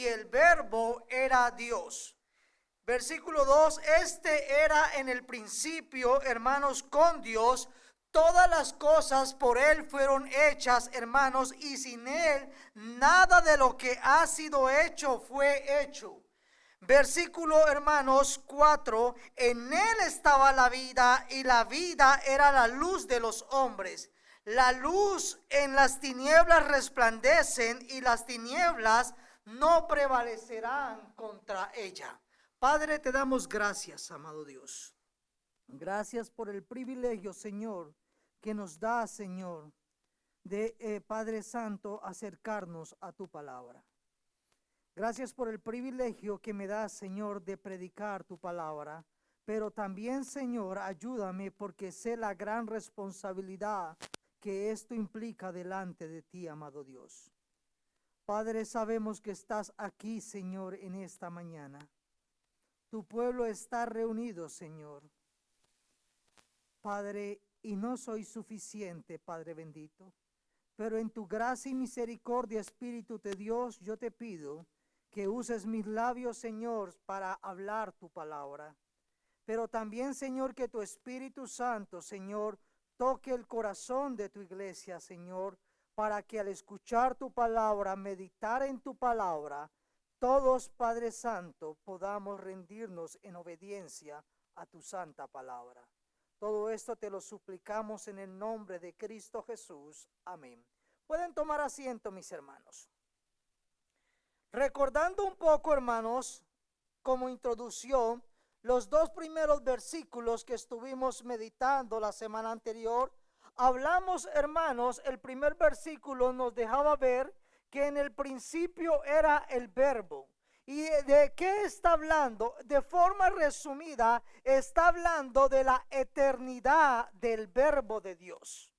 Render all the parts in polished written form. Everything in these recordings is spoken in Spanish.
y el verbo era Dios. Versículo 2, este era en el principio, hermanos, con Dios. Todas las cosas por Él fueron hechas, hermanos, y sin Él nada de lo que ha sido hecho fue hecho. Versículo, hermanos, 4, en Él estaba la vida y la vida era la luz de los hombres. La luz en las tinieblas resplandecen y las tinieblas no prevalecerán contra ella. Padre, te damos gracias, amado Dios. Gracias por el privilegio, Señor, que nos da, Señor, de Padre Santo, acercarnos a tu palabra. Gracias por el privilegio que me das, Señor, de predicar tu palabra. Pero también, Señor, ayúdame porque sé la gran responsabilidad que esto implica delante de ti, amado Dios. Padre, sabemos que estás aquí, Señor, en esta mañana. Tu pueblo está reunido, Señor. Padre, y no soy suficiente, Padre bendito, pero en tu gracia y misericordia, Espíritu de Dios, yo te pido que uses mis labios, Señor, para hablar tu palabra. Pero también, Señor, que tu Espíritu Santo, Señor, toque el corazón de tu iglesia, Señor, para que al escuchar tu palabra, meditar en tu palabra, todos, Padre Santo, podamos rendirnos en obediencia a tu santa palabra. Todo esto te lo suplicamos en el nombre de Cristo Jesús. Amén. Pueden tomar asiento, mis hermanos. Recordando un poco, hermanos, como introducción, los dos primeros versículos que estuvimos meditando la semana anterior, hablamos, hermanos, el primer versículo nos dejaba ver que en el principio era el verbo. ¿Y de qué está hablando? De forma resumida, está hablando de la eternidad del verbo de Dios.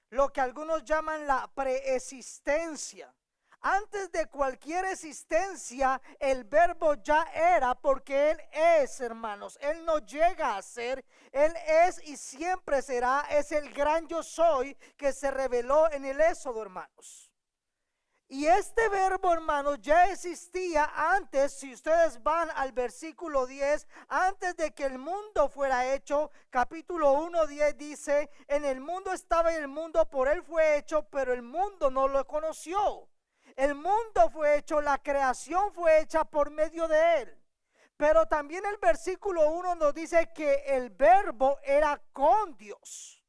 Lo que algunos llaman la preexistencia. Antes de cualquier existencia, el verbo ya era, porque Él es, hermanos. Él no llega a ser, Él es y siempre será. Es el gran yo soy que se reveló en el Éxodo, hermanos. Y este verbo, hermanos, ya existía antes. Si ustedes van al versículo 10, antes de que el mundo fuera hecho, capítulo 1, 10 dice, en el mundo estaba y el mundo por Él fue hecho, pero el mundo no lo conoció. El mundo fue hecho, la creación fue hecha por medio de Él. Pero también el versículo 1 nos dice que el verbo era con Dios.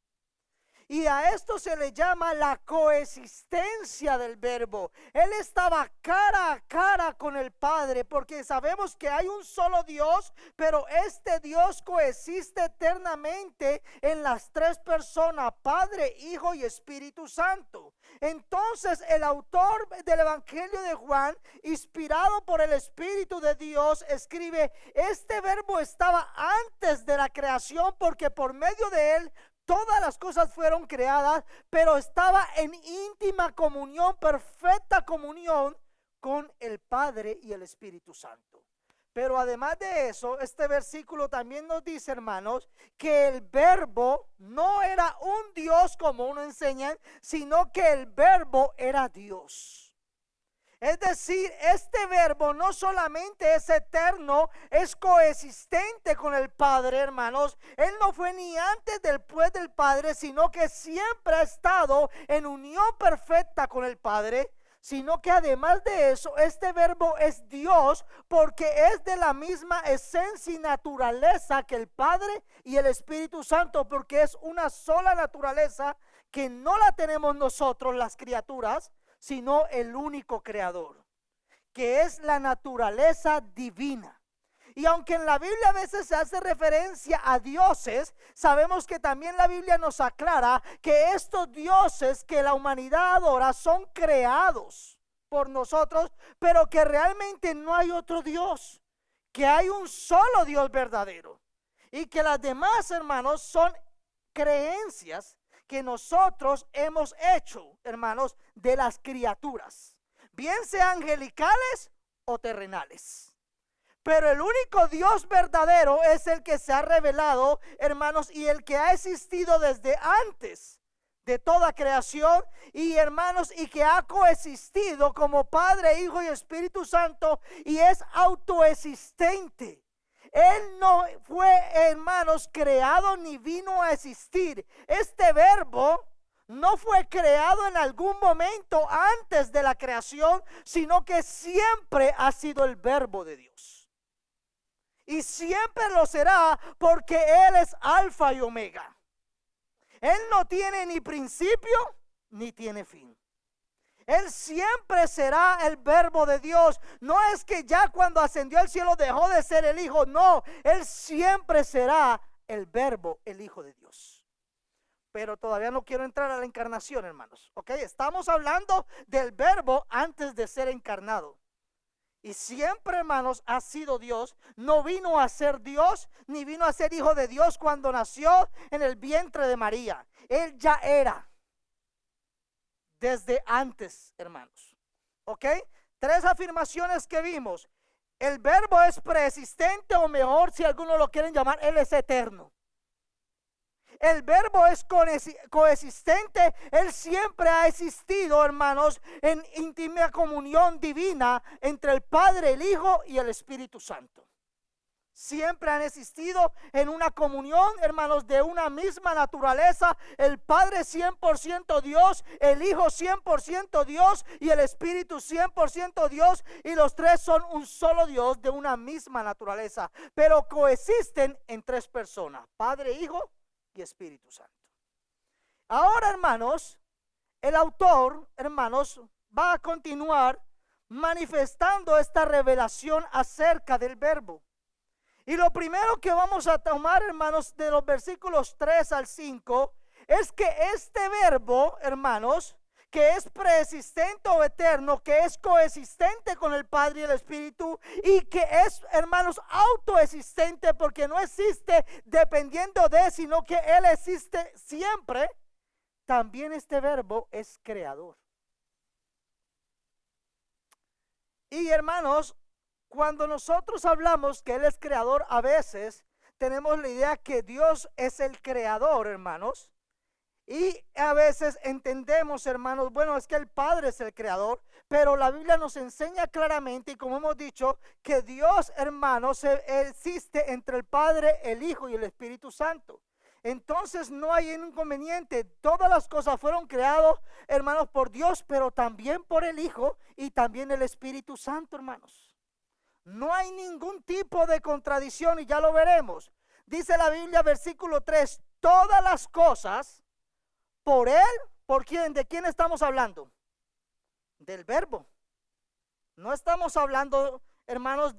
Y a esto se le llama la coexistencia del verbo. Él estaba cara a cara con el Padre, porque sabemos que hay un solo Dios, pero este Dios coexiste eternamente en las tres personas, Padre, Hijo y Espíritu Santo. Entonces el autor del Evangelio de Juan, inspirado por el Espíritu de Dios, escribe, este verbo estaba antes de la creación, porque por medio de él todas las cosas fueron creadas, pero estaba en íntima comunión, perfecta comunión con el Padre y el Espíritu Santo. Pero además de eso, este versículo también nos dice, hermanos, que el verbo no era un Dios como uno enseña, sino que el verbo era Dios. Es decir, este verbo no solamente es eterno, es coexistente con el Padre, hermanos. Él no fue ni antes después del Padre, sino que siempre ha estado en unión perfecta con el Padre. Sino que además de eso, este verbo es Dios, porque es de la misma esencia y naturaleza que el Padre y el Espíritu Santo, porque es una sola naturaleza que no la tenemos nosotros las criaturas, sino el único creador, que es la naturaleza divina. Y aunque en la Biblia a veces se hace referencia a dioses, sabemos que también la Biblia nos aclara que estos dioses que la humanidad adora son creados por nosotros, pero que realmente no hay otro Dios, que hay un solo Dios verdadero, y que las demás, hermanos, son creencias que nosotros hemos hecho, hermanos, de las criaturas, bien sean angelicales o terrenales. Pero el único Dios verdadero es el que se ha revelado, hermanos, y el que ha existido desde antes de toda creación, y hermanos, y que ha coexistido como Padre, Hijo y Espíritu Santo, y es autoexistente. Él no fue, hermanos, creado ni vino a existir. Este verbo no fue creado en algún momento antes de la creación, sino que siempre ha sido el verbo de Dios. Y siempre lo será, porque Él es Alfa y Omega. Él no tiene ni principio ni tiene fin. Él siempre será el verbo de Dios. No es que ya cuando ascendió al cielo dejó de ser el Hijo. No, Él siempre será el verbo, el Hijo de Dios. Pero todavía no quiero entrar a la encarnación, hermanos. Ok, estamos hablando del verbo antes de ser encarnado. Y siempre, hermanos, ha sido Dios. No vino a ser Dios, ni vino a ser hijo de Dios cuando nació en el vientre de María. Él ya era desde antes, hermanos. ¿Ok? 3 afirmaciones que vimos. El verbo es preexistente, o mejor, si algunos lo quieren llamar, Él es eterno. El verbo es coexistente. Él siempre ha existido, hermanos, en íntima comunión divina entre el Padre, el Hijo y el Espíritu Santo. Siempre han existido en una comunión, hermanos, de una misma naturaleza. El Padre 100% Dios, el Hijo 100% Dios y el Espíritu 100% Dios. Y los tres son un solo Dios de una misma naturaleza, pero coexisten en 3 personas: Padre, Hijo y Espíritu Santo. Ahora, hermanos, el autor, hermanos, va a continuar manifestando esta revelación acerca del verbo. Y lo primero que vamos a tomar, hermanos, de los versículos 3 al 5, es que este verbo, hermanos, que es preexistente o eterno, que es coexistente con el Padre y el Espíritu, y que es, hermanos, autoexistente, porque no existe dependiendo de, sino que Él existe siempre. También este verbo es creador. Y, hermanos, cuando nosotros hablamos que Él es creador, a veces tenemos la idea que Dios es el creador, hermanos. Y a veces entendemos, hermanos, bueno, es que el Padre es el creador, pero la Biblia nos enseña claramente, y como hemos dicho, que Dios, hermanos, existe entre el Padre, el Hijo y el Espíritu Santo. Entonces no hay inconveniente. Todas las cosas fueron creadas, hermanos, por Dios, pero también por el Hijo y también el Espíritu Santo, hermanos. No hay ningún tipo de contradicción, y ya lo veremos. Dice la Biblia, versículo 3, todas las cosas por Él. ¿Por quién? ¿De quién estamos hablando? Del verbo. No estamos hablando, hermanos,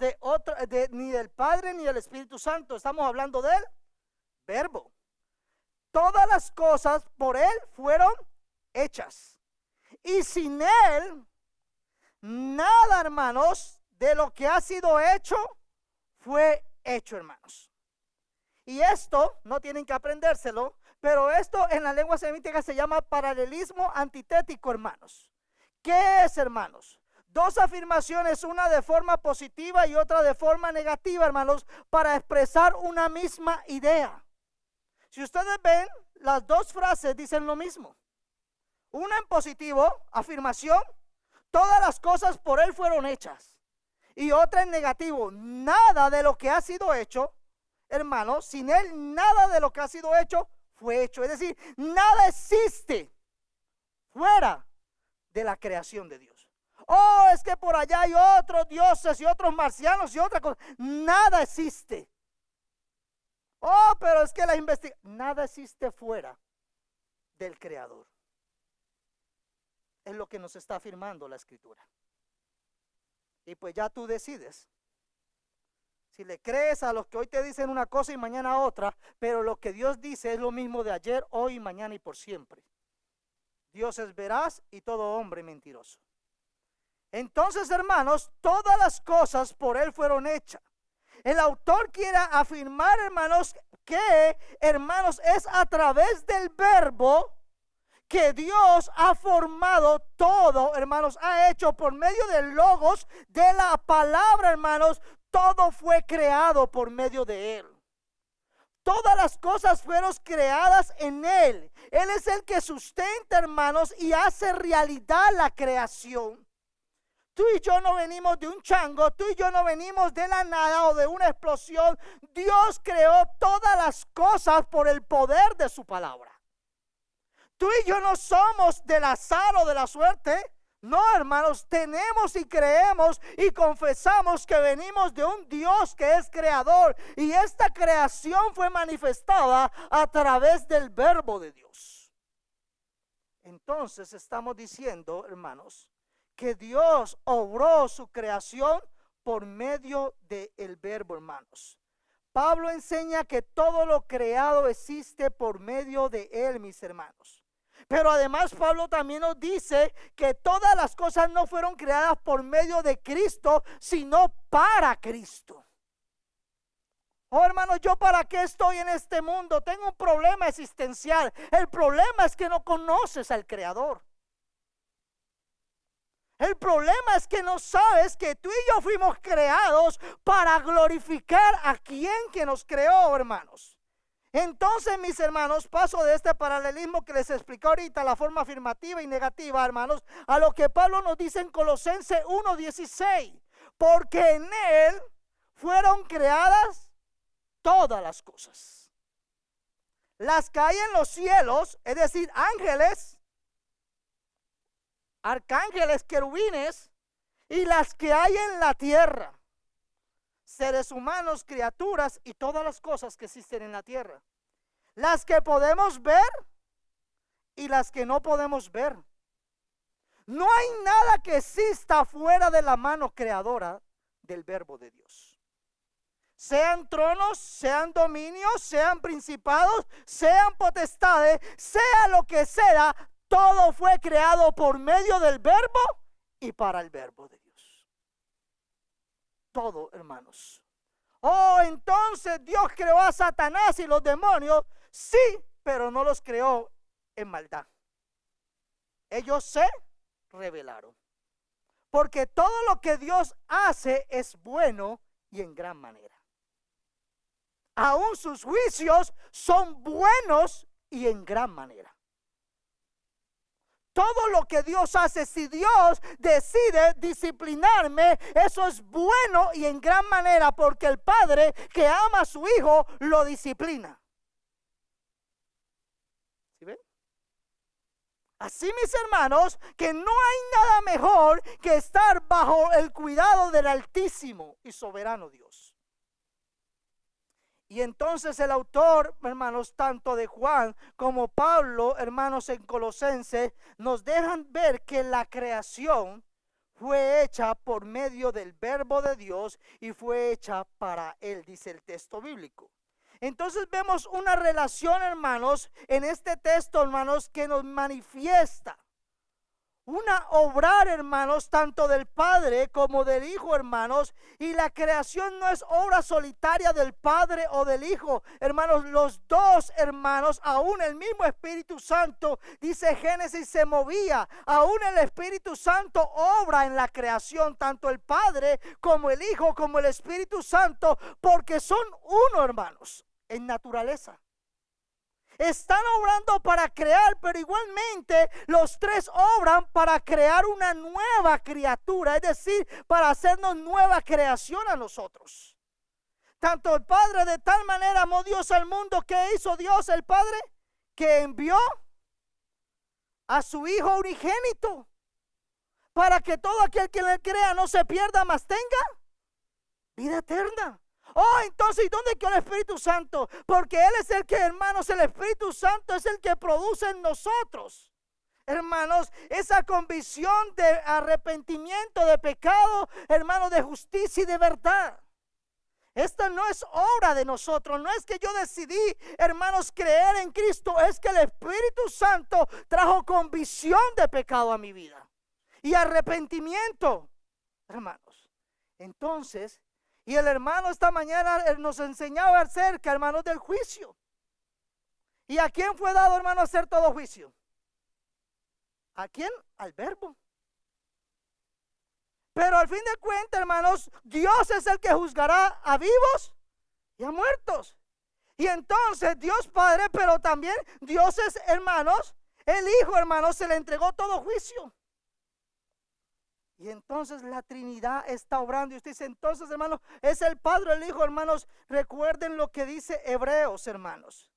ni del Padre ni del Espíritu Santo. Estamos hablando del verbo. Todas las cosas por Él fueron hechas, y sin Él nada, hermanos, de lo que ha sido hecho fue hecho, hermanos. Y esto no tienen que aprendérselo, pero esto en la lengua semítica se llama paralelismo antitético, hermanos. ¿Qué es, hermanos? 2 afirmaciones, una de forma positiva y otra de forma negativa, hermanos, para expresar una misma idea. Si ustedes ven, las 2 frases dicen lo mismo. Una en positivo, afirmación, todas las cosas por Él fueron hechas. Y otra en negativo, nada de lo que ha sido hecho, hermanos, sin Él nada de lo que ha sido hecho fue hecho. Es decir, nada existe fuera de la creación de Dios. Oh, es que por allá hay otros dioses y otros marcianos y otra cosa. Nada existe. Oh, pero es que nada existe fuera del Creador. Es lo que nos está afirmando la Escritura. Y pues ya tú decides si le crees a los que hoy te dicen una cosa y mañana otra, pero lo que Dios dice es lo mismo de ayer, hoy, mañana y por siempre. Dios es veraz y todo hombre mentiroso. Entonces, hermanos, todas las cosas por Él fueron hechas. El autor quiere afirmar, hermanos, que, hermanos, es a través del verbo que Dios ha formado todo, hermanos, ha hecho por medio del logos, de la palabra, hermanos, todo fue creado por medio de Él. Todas las cosas fueron creadas en Él. Él es el que sustenta, hermanos, y hace realidad la creación. Tú y yo no venimos de un chango, tú y yo no venimos de la nada o de una explosión. Dios creó todas las cosas por el poder de su palabra. Tú y yo no somos del azar o de la suerte. No, hermanos, tenemos y creemos y confesamos que venimos de un Dios que es creador. Y esta creación fue manifestada a través del verbo de Dios. Entonces estamos diciendo, hermanos, que Dios obró su creación por medio del verbo, hermanos. Pablo enseña que todo lo creado existe por medio de Él, mis hermanos. Pero además Pablo también nos dice que todas las cosas no fueron creadas por medio de Cristo, sino para Cristo. Oh, hermanos, ¿yo para qué estoy en este mundo? Tengo un problema existencial. El problema es que no conoces al Creador. El problema es que no sabes que tú y yo fuimos creados para glorificar a quien que nos creó, hermanos. Entonces, mis hermanos, paso de este paralelismo que les expliqué ahorita, la forma afirmativa y negativa, hermanos, a lo que Pablo nos dice en Colosenses 1:16. Porque en Él fueron creadas todas las cosas. Las que hay en los cielos, es decir, ángeles, arcángeles, querubines, y las que hay en la tierra, seres humanos, criaturas y todas las cosas que existen en la tierra, las que podemos ver y las que no podemos ver. No hay nada que exista fuera de la mano creadora del verbo de Dios. Sean tronos, sean dominios, sean principados, sean potestades, sea lo que sea, todo fue creado por medio del verbo y para el verbo de Dios. Todo, hermanos. Oh, entonces Dios creó a Satanás y los demonios, sí, pero no los creó en maldad. Ellos se rebelaron. Porque todo lo que Dios hace es bueno y en gran manera. Aún sus juicios son buenos y en gran manera. Todo lo que Dios hace, si Dios decide disciplinarme, eso es bueno y en gran manera, porque el padre que ama a su hijo lo disciplina. ¿Sí ven? Así, mis hermanos, que no hay nada mejor que estar bajo el cuidado del Altísimo y soberano Dios. Y entonces el autor, hermanos, tanto de Juan como Pablo, hermanos, en Colosenses, nos dejan ver que la creación fue hecha por medio del verbo de Dios y fue hecha para Él, dice el texto bíblico. Entonces vemos una relación, hermanos, en este texto, hermanos, que nos manifiesta una obrar, hermanos, tanto del Padre como del Hijo, hermanos. Y la creación no es obra solitaria del Padre o del Hijo, hermanos. Los dos, hermanos, aún el mismo Espíritu Santo, dice Génesis, se movía. Aún el Espíritu Santo obra en la creación, tanto el Padre como el Hijo como el Espíritu Santo, porque son uno, hermanos, en naturaleza. Están obrando para crear, pero igualmente los tres obran para crear una nueva criatura, es decir, para hacernos nueva creación a nosotros. Tanto el Padre, de tal manera amó Dios al mundo, que hizo Dios el Padre, que envió a su Hijo unigénito, para que todo aquel que le crea no se pierda, mas tenga vida eterna. Oh, entonces, ¿y dónde quedó el Espíritu Santo? Porque Él es el que, hermanos, el Espíritu Santo es el que produce en nosotros, hermanos, esa convicción de arrepentimiento, de pecado, hermanos, de justicia y de verdad. Esta no es obra de nosotros, no es que yo decidí, hermanos, creer en Cristo, es que el Espíritu Santo trajo convicción de pecado a mi vida y arrepentimiento, hermanos. Entonces, y el hermano esta mañana nos enseñaba acerca, hermanos, del juicio. ¿Y a quién fue dado, hermano, hacer todo juicio? ¿A quién? Al verbo. Pero al fin de cuentas, hermanos, Dios es el que juzgará a vivos y a muertos. Y entonces Dios Padre, pero también Dios es, hermanos, el Hijo, hermanos, se le entregó todo juicio. Y entonces la Trinidad está obrando. Y usted dice, entonces, hermanos, es el Padre, el Hijo, hermanos. Recuerden lo que dice Hebreos, hermanos.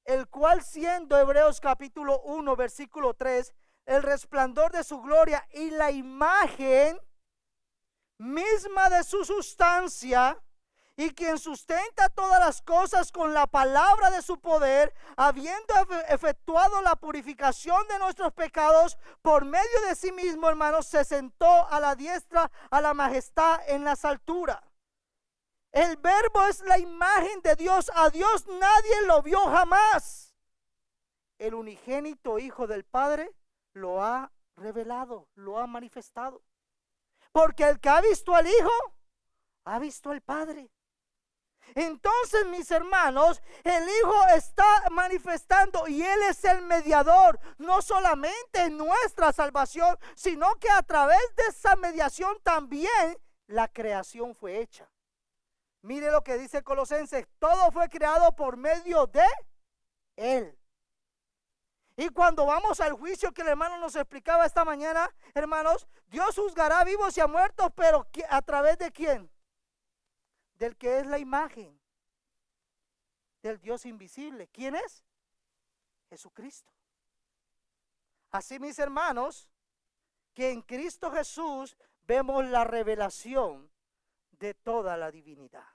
El cual siendo, Hebreos capítulo 1, versículo 3, el resplandor de su gloria y la imagen misma de su sustancia, y quien sustenta todas las cosas con la palabra de su poder, habiendo efectuado la purificación de nuestros pecados por medio de sí mismo, hermanos, se sentó a la diestra, a la majestad en las alturas. El Verbo es la imagen de Dios. A Dios nadie lo vio jamás. El unigénito Hijo del Padre lo ha revelado, lo ha manifestado. Porque el que ha visto al Hijo, ha visto al Padre. Entonces, mis hermanos, el Hijo está manifestando y Él es el mediador, no solamente en nuestra salvación, sino que a través de esa mediación también la creación fue hecha. Mire lo que dice Colosenses: todo fue creado por medio de Él. Y cuando vamos al juicio que el hermano nos explicaba esta mañana, hermanos, Dios juzgará a vivos y a muertos, pero ¿a través de quién? Del que es la imagen del Dios invisible. ¿Quién es? Jesucristo. Así, mis hermanos, que en Cristo Jesús vemos la revelación de toda la divinidad.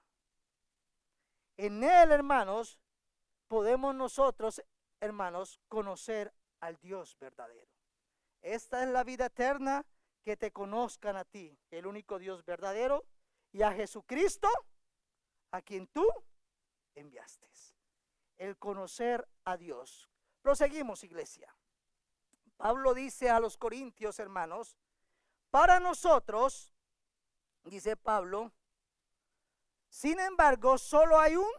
En Él, hermanos, podemos nosotros, hermanos, conocer al Dios verdadero. Esta es la vida eterna, que te conozcan a ti, el único Dios verdadero, y a Jesucristo, a quien tú enviaste. El conocer a Dios. Proseguimos, iglesia. Pablo dice a los corintios, hermanos, para nosotros, dice Pablo, sin embargo, solo hay un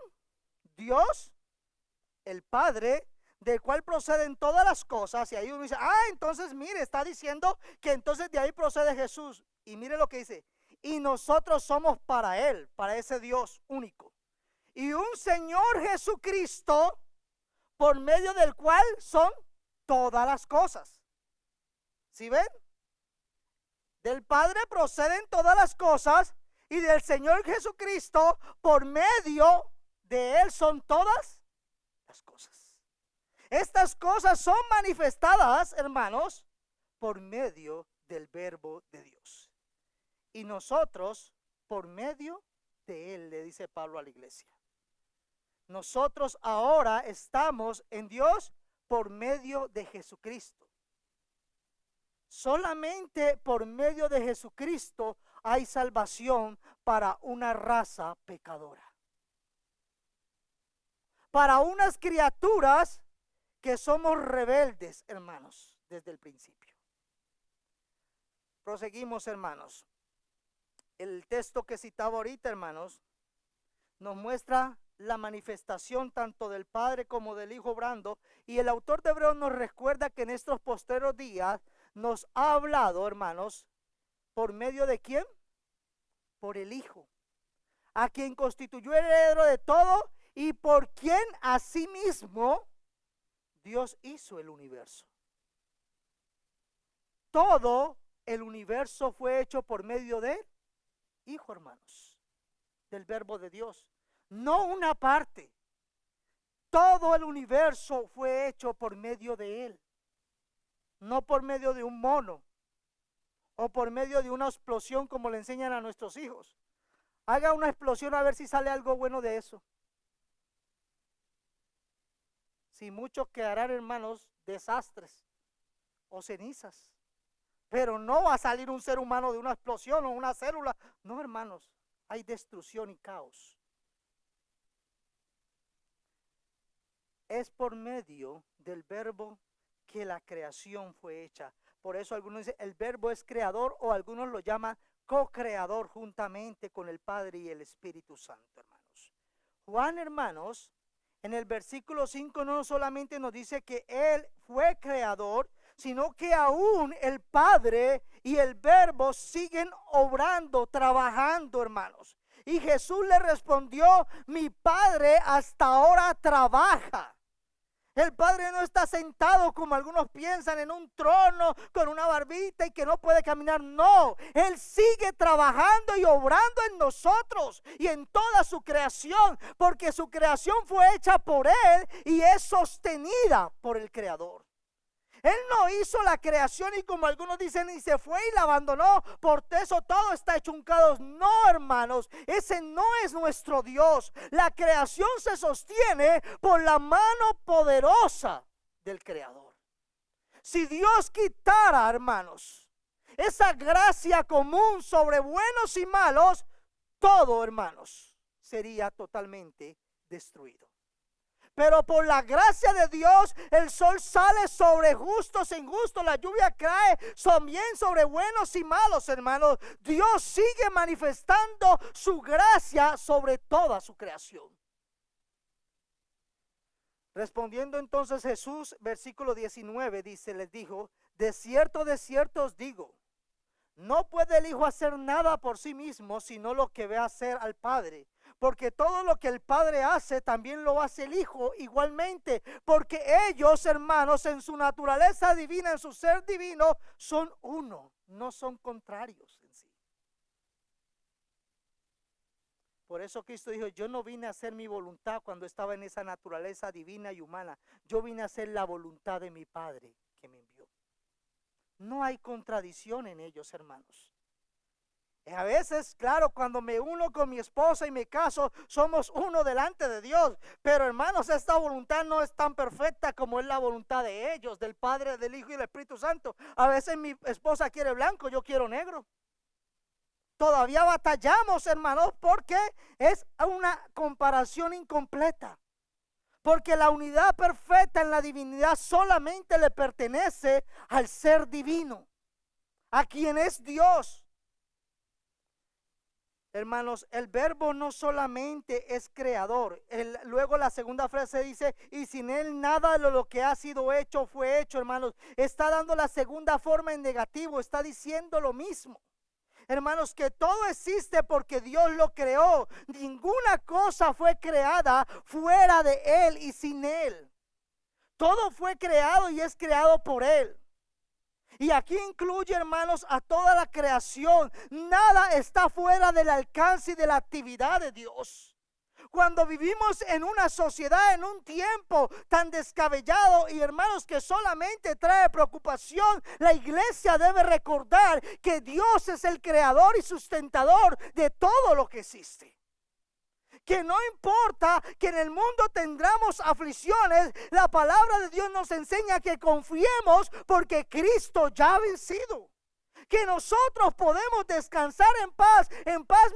Dios, el Padre, del cual proceden todas las cosas. Y ahí uno dice, entonces mire, está diciendo que entonces de ahí procede Jesús. Y mire lo que dice: y nosotros somos para Él, para ese Dios único. Y un Señor Jesucristo, por medio del cual son todas las cosas. ¿Sí ven? Del Padre proceden todas las cosas, y del Señor Jesucristo, por medio de Él son todas las cosas. Estas cosas son manifestadas, hermanos, por medio del Verbo de Dios. Y nosotros, por medio de Él, le dice Pablo a la iglesia. Nosotros ahora estamos en Dios por medio de Jesucristo. Solamente por medio de Jesucristo hay salvación para una raza pecadora. Para unas criaturas que somos rebeldes, hermanos, desde el principio. Proseguimos, hermanos. El texto que citaba ahorita, hermanos, nos muestra la manifestación tanto del Padre como del Hijo obrando, y el autor de Hebreos nos recuerda que en estos posteriores días nos ha hablado, hermanos, ¿por medio de quién? Por el Hijo, a quien constituyó heredero de todo y por quien asimismo Dios hizo el universo. Todo el universo fue hecho por medio del Hijo, hermanos, del Verbo de Dios. No una parte. Todo el universo fue hecho por medio de Él. No por medio de un mono o por medio de una explosión como le enseñan a nuestros hijos. Haga una explosión a ver si sale algo bueno de eso. Si muchos quedarán, hermanos, desastres o cenizas. Pero no va a salir un ser humano de una explosión o una célula. No, hermanos, hay destrucción y caos. Es por medio del Verbo que la creación fue hecha. Por eso algunos dicen el Verbo es creador, o algunos lo llaman co-creador juntamente con el Padre y el Espíritu Santo, hermanos. Juan, hermanos, en el versículo 5 no solamente nos dice que Él fue creador, sino que aún el Padre y el Verbo siguen obrando, trabajando, hermanos. Y Jesús le respondió: mi Padre hasta ahora trabaja. El Padre no está sentado como algunos piensan en un trono con una barbita y que no puede caminar. No, Él sigue trabajando y obrando en nosotros y en toda su creación, porque su creación fue hecha por Él y es sostenida por el Creador. Él no hizo la creación y, como algunos dicen, y se fue y la abandonó. Por eso todo está hecho un caos. No, hermanos, ese no es nuestro Dios. La creación se sostiene por la mano poderosa del Creador. Si Dios quitara, hermanos, esa gracia común sobre buenos y malos, todo, hermanos, sería totalmente destruido. Pero por la gracia de Dios, el sol sale sobre justos e injustos, la lluvia cae también sobre buenos y malos, hermanos. Dios sigue manifestando su gracia sobre toda su creación. Respondiendo entonces Jesús, versículo 19, dice, les dijo: de cierto os digo, no puede el Hijo hacer nada por sí mismo, sino lo que ve hacer al Padre. Porque todo lo que el Padre hace, también lo hace el Hijo igualmente. Porque ellos, hermanos, en su naturaleza divina, en su ser divino, son uno, no son contrarios en sí. Por eso Cristo dijo: yo no vine a hacer mi voluntad cuando estaba en esa naturaleza divina y humana. Yo vine a hacer la voluntad de mi Padre que me envió. No hay contradicción en ellos, hermanos. A veces, claro, cuando me uno con mi esposa y me caso, somos uno delante de Dios. Pero, hermanos, esta voluntad no es tan perfecta como es la voluntad de ellos, del Padre, del Hijo y del Espíritu Santo. A veces mi esposa quiere blanco, yo quiero negro. Todavía batallamos, hermanos, porque es una comparación incompleta. Porque la unidad perfecta en la divinidad solamente le pertenece al ser divino, a quien es Dios. Hermanos, el verbo no solamente es creador. Luego la segunda frase dice: y sin él nada de lo que ha sido hecho fue hecho, hermanos. Está dando la segunda forma en negativo, está diciendo lo mismo. Hermanos, que todo existe porque Dios lo creó. Ninguna cosa fue creada fuera de Él y sin Él. Todo fue creado y es creado por Él. Y aquí incluye, hermanos, a toda la creación. Nada está fuera del alcance y de la actividad de Dios. Cuando vivimos en una sociedad, en un tiempo tan descabellado y, hermanos, que solamente trae preocupación, la iglesia debe recordar que Dios es el creador y sustentador de todo lo que existe. Que no importa que en el mundo tendremos aflicciones, la palabra de Dios nos enseña que confiemos porque Cristo ya ha vencido. Que nosotros podemos descansar en paz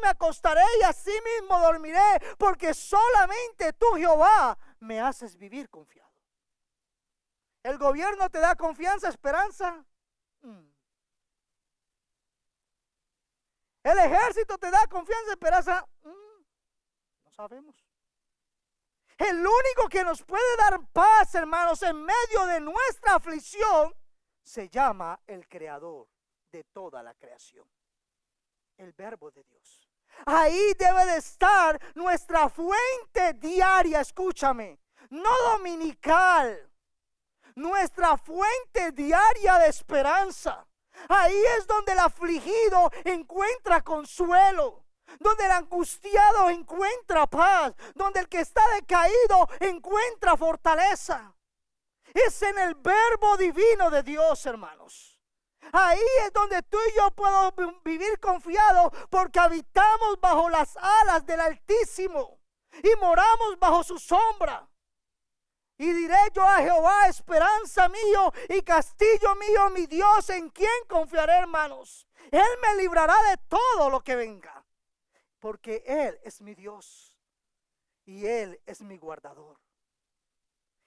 me acostaré y así mismo dormiré, porque solamente tú, Jehová, me haces vivir confiado. ¿El gobierno te da confianza, esperanza? ¿El ejército te da confianza, esperanza? No sabemos. El único que nos puede dar paz, hermanos, en medio de nuestra aflicción, se llama el Creador de toda la creación, el Verbo de Dios. Ahí debe de estar nuestra fuente diaria, escúchame, no dominical, nuestra fuente diaria de esperanza. Ahí es donde el afligido encuentra consuelo, donde el angustiado encuentra paz, donde el que está decaído encuentra fortaleza. Es en el Verbo divino de Dios, hermanos. Ahí es donde tú y yo podemos vivir confiados, porque habitamos bajo las alas del Altísimo y moramos bajo su sombra. Y diré yo a Jehová: esperanza mío y castillo mío, mi Dios, en quien confiaré, hermanos. Él me librará de todo lo que venga, porque Él es mi Dios y Él es mi guardador.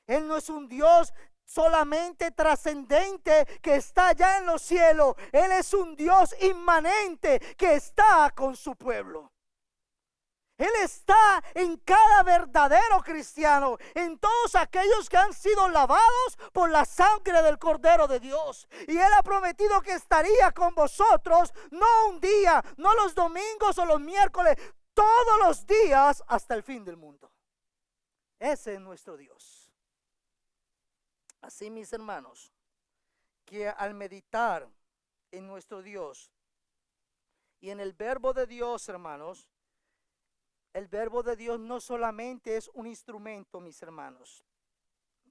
Él no es un Dios solamente trascendente que está allá en los cielos. Él es un Dios inmanente que está con su pueblo. Él está en cada verdadero cristiano, en todos aquellos que han sido lavados por la sangre del Cordero de Dios. Y Él ha prometido que estaría con vosotros, no un día, no los domingos o los miércoles, todos los días hasta el fin del mundo. Ese es nuestro Dios. Así, mis hermanos, que al meditar en nuestro Dios y en el verbo de Dios, hermanos, el verbo de Dios no solamente es un instrumento, mis hermanos,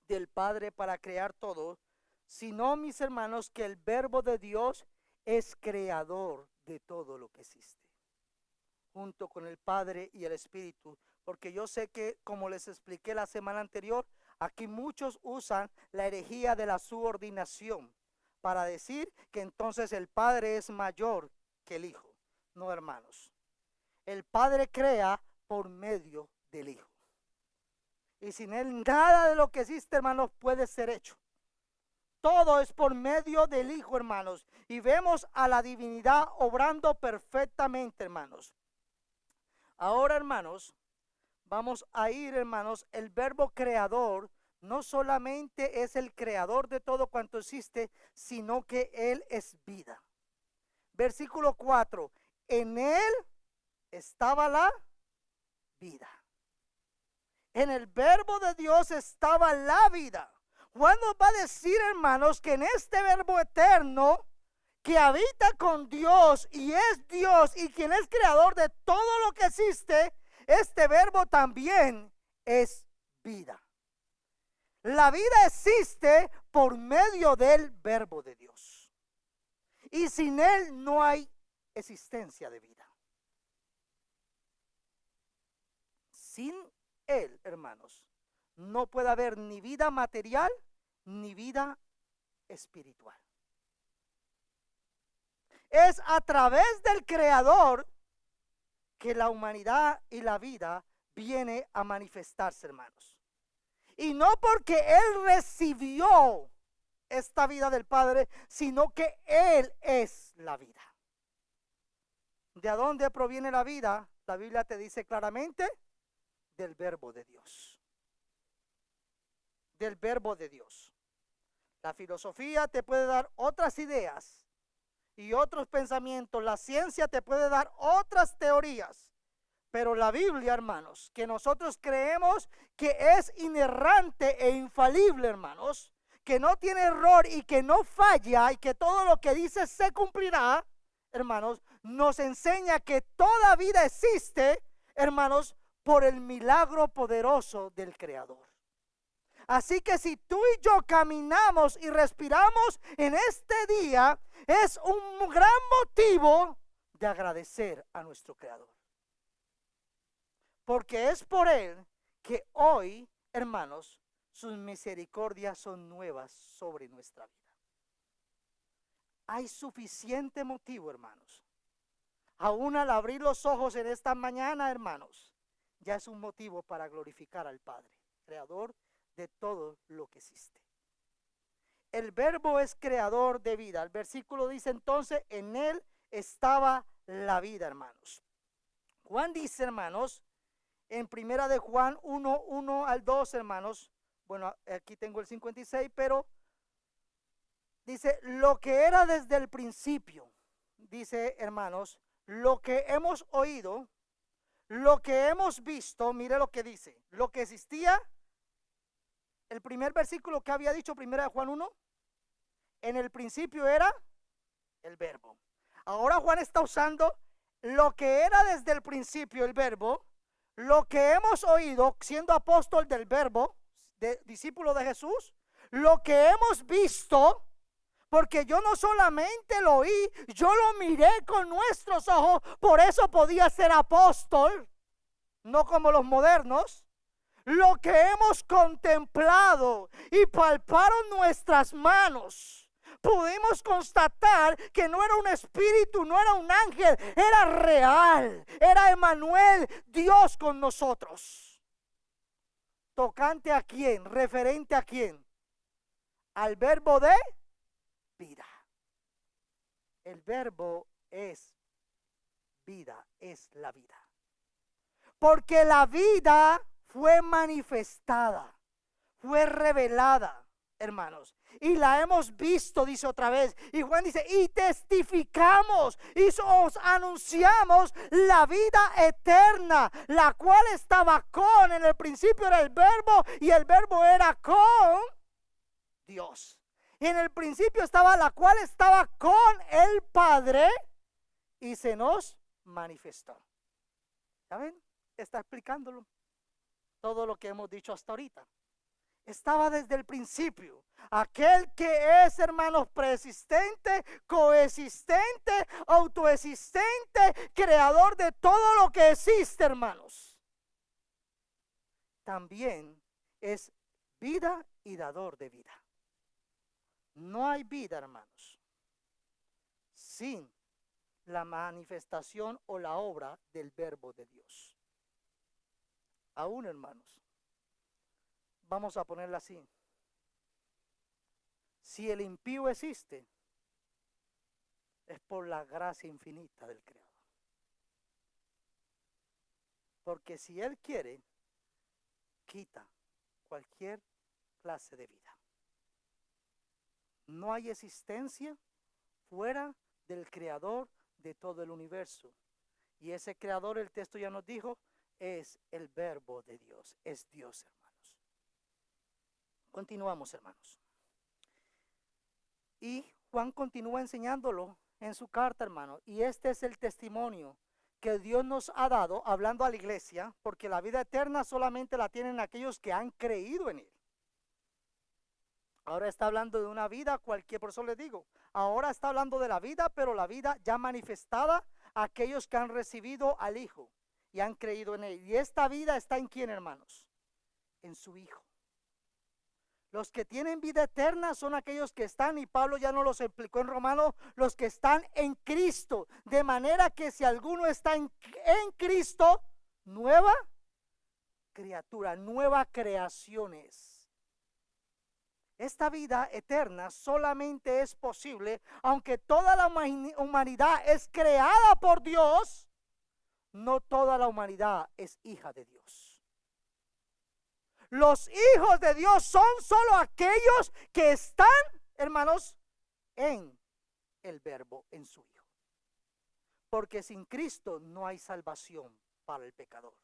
del Padre para crear todo, sino, mis hermanos, que el verbo de Dios es creador de todo lo que existe, junto con el Padre y el Espíritu. Porque yo sé que, como les expliqué la semana anterior, aquí muchos usan la herejía de la subordinación para decir que entonces el Padre es mayor que el Hijo. No, hermanos. El Padre crea por medio del Hijo. Y sin Él nada de lo que existe, hermanos, puede ser hecho. Todo es por medio del Hijo, hermanos. Y vemos a la divinidad obrando perfectamente, hermanos. Ahora, hermanos, vamos a ir, hermanos, el verbo creador no solamente es el creador de todo cuanto existe, sino que Él es vida. Versículo 4, en Él estaba la vida. En el verbo de Dios estaba la vida. Juan nos va a decir, hermanos, que en este verbo eterno que habita con Dios y es Dios y quien es creador de todo lo que existe, este verbo también es vida. La vida existe por medio del verbo de Dios. Y sin Él no hay existencia de vida. Sin Él, hermanos, no puede haber ni vida material ni vida espiritual. Es a través del Creador que la humanidad y la vida viene a manifestarse, hermanos. Y no porque Él recibió esta vida del Padre, sino que Él es la vida. ¿De dónde proviene la vida? La Biblia te dice claramente, del verbo de Dios. Del verbo de Dios. La filosofía te puede dar otras ideas y otros pensamientos. La ciencia te puede dar otras teorías. Pero la Biblia, hermanos, que nosotros creemos que es inerrante e infalible, hermanos, que no tiene error y que no falla y que todo lo que dice se cumplirá, hermanos, nos enseña que toda vida existe, hermanos, por el milagro poderoso del Creador. Así que si tú y yo caminamos y respiramos en este día, es un gran motivo de agradecer a nuestro Creador. Porque es por Él que hoy, hermanos, sus misericordias son nuevas sobre nuestra vida. Hay suficiente motivo, hermanos. Aún al abrir los ojos en esta mañana, hermanos, ya es un motivo para glorificar al Padre, creador de todo lo que existe. El verbo es creador de vida. El versículo dice entonces, en Él estaba la vida, hermanos. Juan dice, hermanos, en primera de Juan 1 al 2, hermanos, bueno, aquí tengo el 56, pero dice, lo que era desde el principio, dice, hermanos, lo que hemos oído, lo que hemos visto, mire lo que dice, lo que existía, el primer versículo que había dicho, primera de Juan 1, en el principio era el verbo. Ahora Juan está usando lo que era desde el principio el verbo, lo que hemos oído siendo apóstol del verbo, discípulo de Jesús, lo que hemos visto, porque yo no solamente lo oí, yo lo miré con nuestros ojos, por eso podía ser apóstol, no como los modernos. Lo que hemos contemplado y palparon nuestras manos. Pudimos constatar que no era un espíritu, no era un ángel, era real, era Emmanuel, Dios con nosotros. ¿Tocante a quién? ¿Referente a quién? Al verbo de vida. El verbo es vida, es la vida. Porque la vida fue manifestada, fue revelada, hermanos. y la hemos visto, dice otra vez. Y Juan dice, y testificamos y os anunciamos la vida eterna, la cual estaba con, en el principio era el verbo y el verbo era con Dios. Y en el principio estaba, la cual estaba con el Padre y se nos manifestó. ¿Saben? Está explicándolo todo lo que hemos dicho hasta ahorita. Estaba desde el principio. Aquel que es, hermanos, preexistente, coexistente, autoexistente, creador de todo lo que existe, hermanos. También es vida y dador de vida. No hay vida, hermanos, sin la manifestación o la obra del verbo de Dios. Aún, hermanos, vamos a ponerla así. Si el impío existe, es por la gracia infinita del Creador. Porque si Él quiere, quita cualquier clase de vida. No hay existencia fuera del Creador de todo el universo. Y ese Creador, el texto ya nos dijo, es el verbo de Dios, es Dios, hermanos. Continuamos, hermanos. Y Juan continúa enseñándolo en su carta, hermano. Y este es el testimonio que Dios nos ha dado, hablando a la iglesia, porque la vida eterna solamente la tienen aquellos que han creído en Él. Ahora está hablando de una vida cualquier, por eso les digo, ahora está hablando de la vida, pero la vida ya manifestada a aquellos que han recibido al Hijo y han creído en Él. Y esta vida está en ¿quién, hermanos? En su Hijo. Los que tienen vida eterna son aquellos que están, y Pablo ya nos los explicó en Romanos, los que están en Cristo. De manera que si alguno está en Cristo, nueva criatura, nueva creación es. Esta vida eterna solamente es posible, aunque toda la humanidad es creada por Dios, no toda la humanidad es hija de Dios. Los hijos de Dios son solo aquellos que están, hermanos, en el verbo, en su Hijo. Porque sin Cristo no hay salvación para el pecador.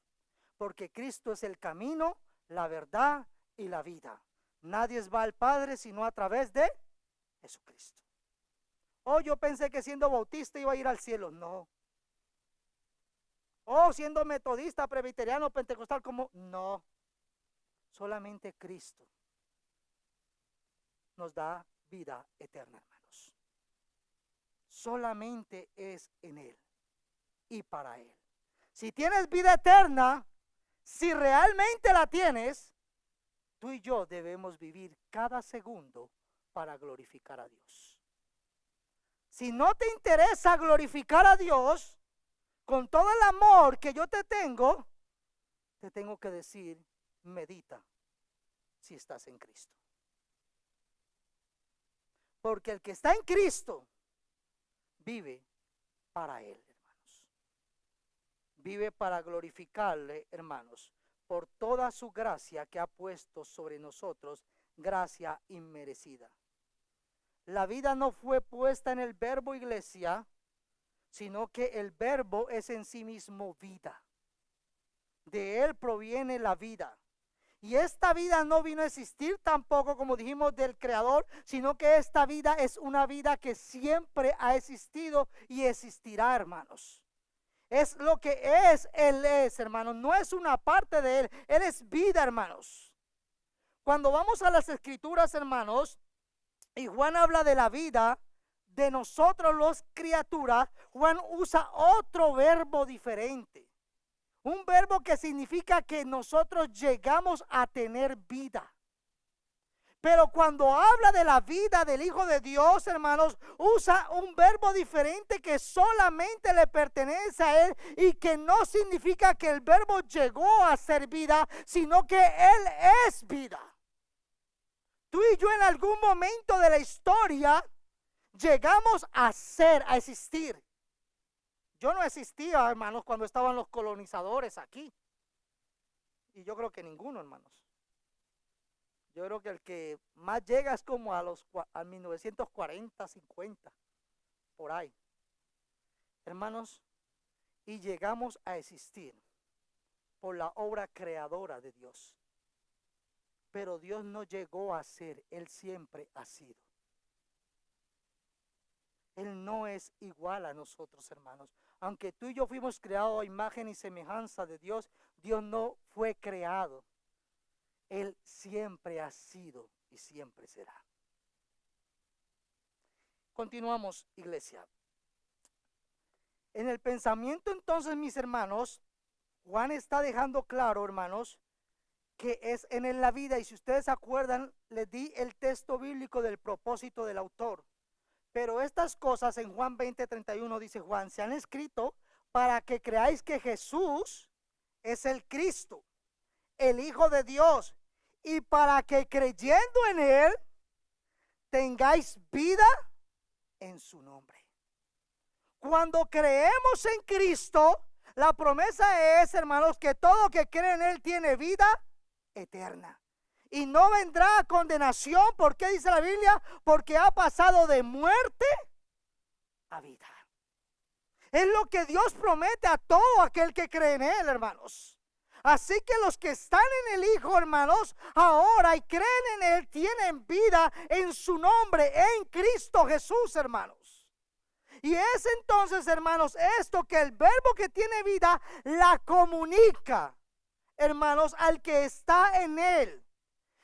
Porque Cristo es el camino, la verdad y la vida. Nadie va al Padre sino a través de Jesucristo. Oh, yo pensé que siendo bautista iba a ir al cielo. No. Oh, siendo metodista, presbiteriano, pentecostal, como no. Solamente Cristo nos da vida eterna, hermanos. Solamente es en Él y para Él. Si tienes vida eterna, si realmente la tienes, tú y yo debemos vivir cada segundo para glorificar a Dios. Si no te interesa glorificar a Dios, con todo el amor que yo te tengo que decir, medita si estás en Cristo. Porque el que está en Cristo vive para Él, hermanos. Vive para glorificarle, hermanos, por toda su gracia que ha puesto sobre nosotros, gracia inmerecida. La vida no fue puesta en el verbo, iglesia, sino que el verbo es en sí mismo vida. De Él proviene la vida. Y esta vida no vino a existir tampoco, como dijimos, del Creador, sino que esta vida es una vida que siempre ha existido y existirá, hermanos. Es lo que Él es, hermanos. No es una parte de Él. Él es vida, hermanos. Cuando vamos a las Escrituras, hermanos, y Juan habla de la vida de nosotros los criaturas, Juan usa otro verbo diferente. Un verbo que significa que nosotros llegamos a tener vida. Pero cuando habla de la vida del Hijo de Dios, hermanos, usa un verbo diferente que solamente le pertenece a Él y que no significa que el verbo llegó a ser vida, sino que Él es vida. Tú y yo en algún momento de la historia llegamos a ser, a existir. Yo no existía, hermanos, cuando estaban los colonizadores aquí. Y yo creo que ninguno, hermanos. Yo creo que el que más llega es como a 1940, 50, por ahí. Hermanos, y llegamos a existir por la obra creadora de Dios. Pero Dios no llegó a ser, Él siempre ha sido. Él no es igual a nosotros, hermanos. Aunque tú y yo fuimos creados a imagen y semejanza de Dios, Dios no fue creado. Él siempre ha sido y siempre será. Continuamos, iglesia. En el pensamiento entonces, mis hermanos, Juan está dejando claro, hermanos, que es en él la vida. Y si ustedes se acuerdan, les di el texto bíblico del propósito del autor. Pero estas cosas en Juan 20:31 dice Juan, se han escrito para que creáis que Jesús es el Cristo, el Hijo de Dios, y para que creyendo en Él tengáis vida en su nombre. Cuando creemos en Cristo, la promesa es, hermanos, que todo que cree en Él tiene vida eterna. Y no vendrá a condenación. ¿Por qué dice la Biblia? Porque ha pasado de muerte a vida. Es lo que Dios promete a todo aquel que cree en Él, hermanos. Así que los que están en el Hijo, hermanos, ahora y creen en Él, tienen vida en su nombre, en Cristo Jesús, hermanos. Y es entonces, hermanos, esto que el verbo que tiene vida la comunica, hermanos, al que está en Él.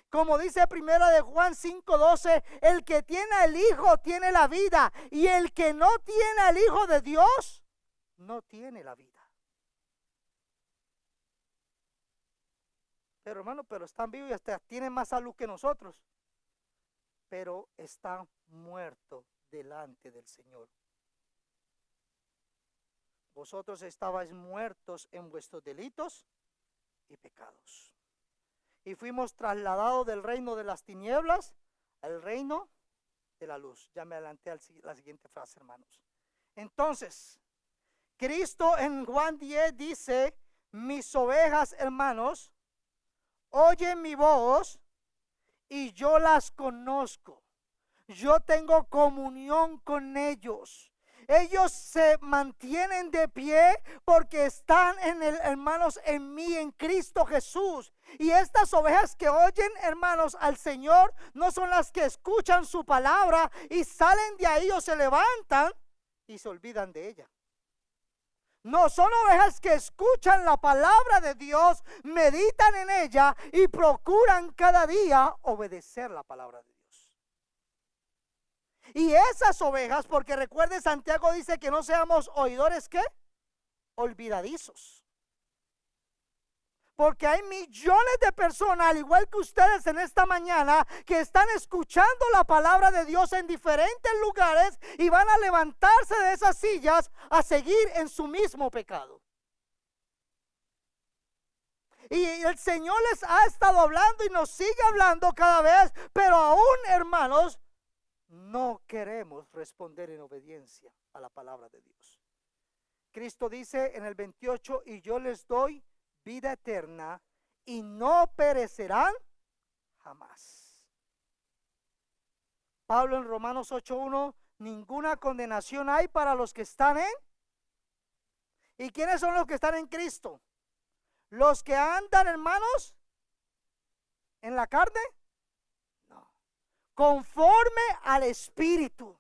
Como dice primera de Juan 5:12, el que tiene al Hijo tiene la vida, y el que no tiene al Hijo de Dios no tiene la vida. Pero hermano, pero están vivos y hasta tienen más salud que nosotros, pero están muertos delante del Señor. Vosotros estabais muertos en vuestros delitos y pecados, y fuimos trasladados del reino de las tinieblas al reino de la luz. Ya me adelanté a la siguiente frase, hermanos. Entonces, Cristo en Juan 10 dice, mis ovejas, hermanos, oyen mi voz y yo las conozco. Yo tengo comunión con ellos. Ellos se mantienen de pie porque están hermanos, en mí, en Cristo Jesús. Y estas ovejas que oyen, hermanos, al Señor, no son las que escuchan su palabra y salen de ahí o se levantan y se olvidan de ella. No, son ovejas que escuchan la palabra de Dios, meditan en ella y procuran cada día obedecer la palabra de Dios. Y esas ovejas, porque recuerde, Santiago dice que no seamos oidores, ¿qué? Olvidadizos. Porque hay millones de personas, al igual que ustedes en esta mañana, que están escuchando la palabra de Dios en diferentes lugares y van a levantarse de esas sillas a seguir en su mismo pecado. Y el Señor les ha estado hablando y nos sigue hablando cada vez, pero aún, hermanos, no queremos responder en obediencia a la palabra de Dios. Cristo dice en el 28, y yo les doy vida eterna y no perecerán jamás. Pablo en Romanos 8:1, ninguna condenación hay para los que están en. ¿Y quiénes son los que están en Cristo? Los que andan, hermanos, en la carne, no, conforme al Espíritu.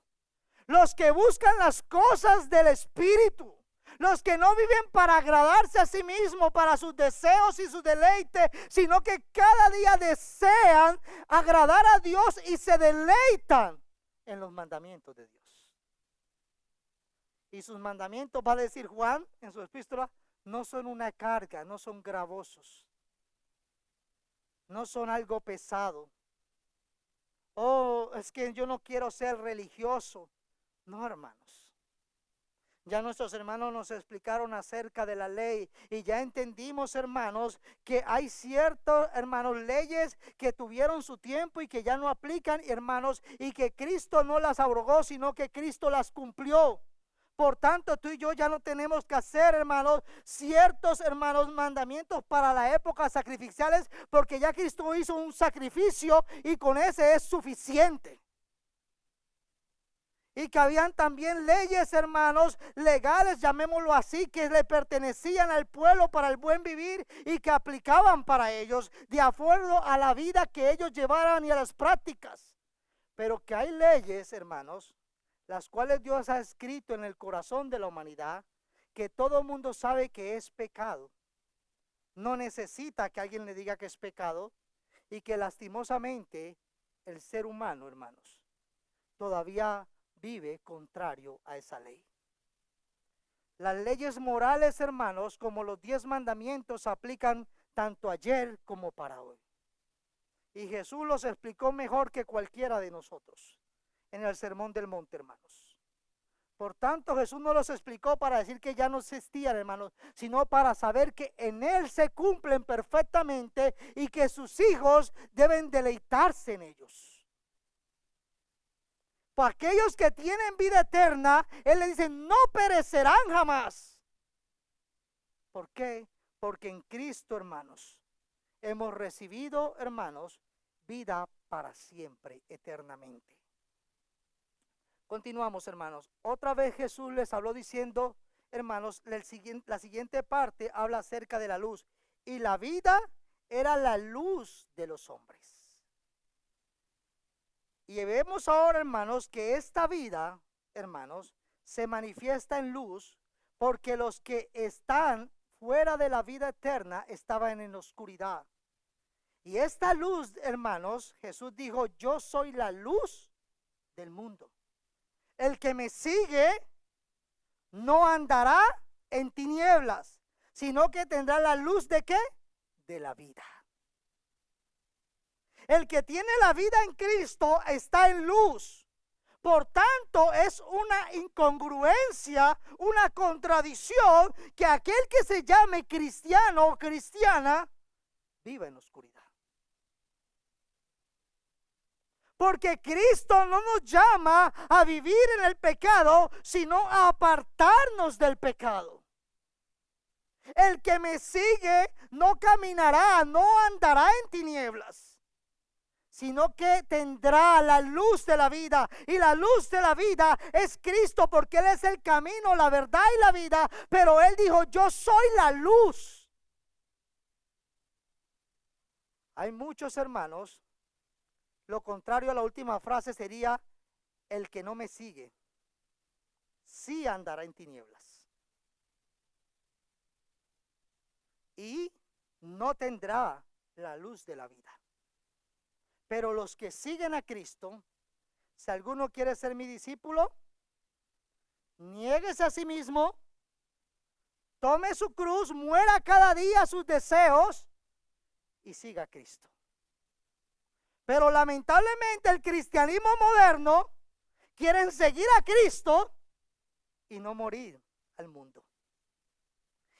Los que buscan las cosas del Espíritu. Los que no viven para agradarse a sí mismos, para sus deseos y sus deleites, sino que cada día desean agradar a Dios y se deleitan en los mandamientos de Dios. Y sus mandamientos, va a decir Juan en su epístola, no son una carga, no son gravosos, no son algo pesado. Oh, es que yo no quiero ser religioso. No, hermanos. Ya nuestros hermanos nos explicaron acerca de la ley y ya entendimos, hermanos, que hay ciertas, hermanos, leyes que tuvieron su tiempo y que ya no aplican, hermanos, y que Cristo no las abrogó, sino que Cristo las cumplió. Por tanto, tú y yo ya no tenemos que hacer, hermanos, ciertos, hermanos, mandamientos para la época sacrificiales, porque ya Cristo hizo un sacrificio y con ese es suficiente. Y que habían también leyes, hermanos, legales, llamémoslo así, que le pertenecían al pueblo para el buen vivir y que aplicaban para ellos, de acuerdo a la vida que ellos llevaran y a las prácticas. Pero que hay leyes, hermanos, las cuales Dios ha escrito en el corazón de la humanidad, que todo el mundo sabe que es pecado. No necesita que alguien le diga que es pecado, y que lastimosamente el ser humano, hermanos, todavía vive contrario a esa ley. Las leyes morales, hermanos, como los 10 mandamientos, aplican tanto ayer como para hoy. Y Jesús los explicó mejor que cualquiera de nosotros en el Sermón del Monte, hermanos. Por tanto, Jesús no los explicó para decir que ya no existían, hermanos, sino para saber que en Él se cumplen perfectamente y que sus hijos deben deleitarse en ellos. Para aquellos que tienen vida eterna, Él le dice, no perecerán jamás. ¿Por qué? Porque en Cristo, hermanos, hemos recibido, hermanos, vida para siempre, eternamente. Continuamos, hermanos. Otra vez Jesús les habló diciendo, hermanos, la siguiente parte habla acerca de la luz. Y la vida era la luz de los hombres. Y vemos ahora, hermanos, que esta vida, hermanos, se manifiesta en luz, porque los que están fuera de la vida eterna estaban en oscuridad. Y esta luz, hermanos, Jesús dijo, yo soy la luz del mundo. El que me sigue no andará en tinieblas, sino que tendrá la luz ¿de qué? De la vida. El que tiene la vida en Cristo está en luz. Por tanto, es una incongruencia, una contradicción que aquel que se llame cristiano o cristiana viva en oscuridad. Porque Cristo no nos llama a vivir en el pecado, sino a apartarnos del pecado. El que me sigue no caminará, no andará en tinieblas, sino que tendrá la luz de la vida. Y la luz de la vida es Cristo, porque Él es el camino, la verdad y la vida. Pero Él dijo, yo soy la luz. Hay muchos hermanos. Lo contrario a la última frase sería, el que no me sigue, sí andará en tinieblas. Y no tendrá la luz de la vida. Pero los que siguen a Cristo, si alguno quiere ser mi discípulo, niéguese a sí mismo, tome su cruz, muera cada día sus deseos y siga a Cristo. Pero lamentablemente el cristianismo moderno quieren seguir a Cristo y no morir al mundo.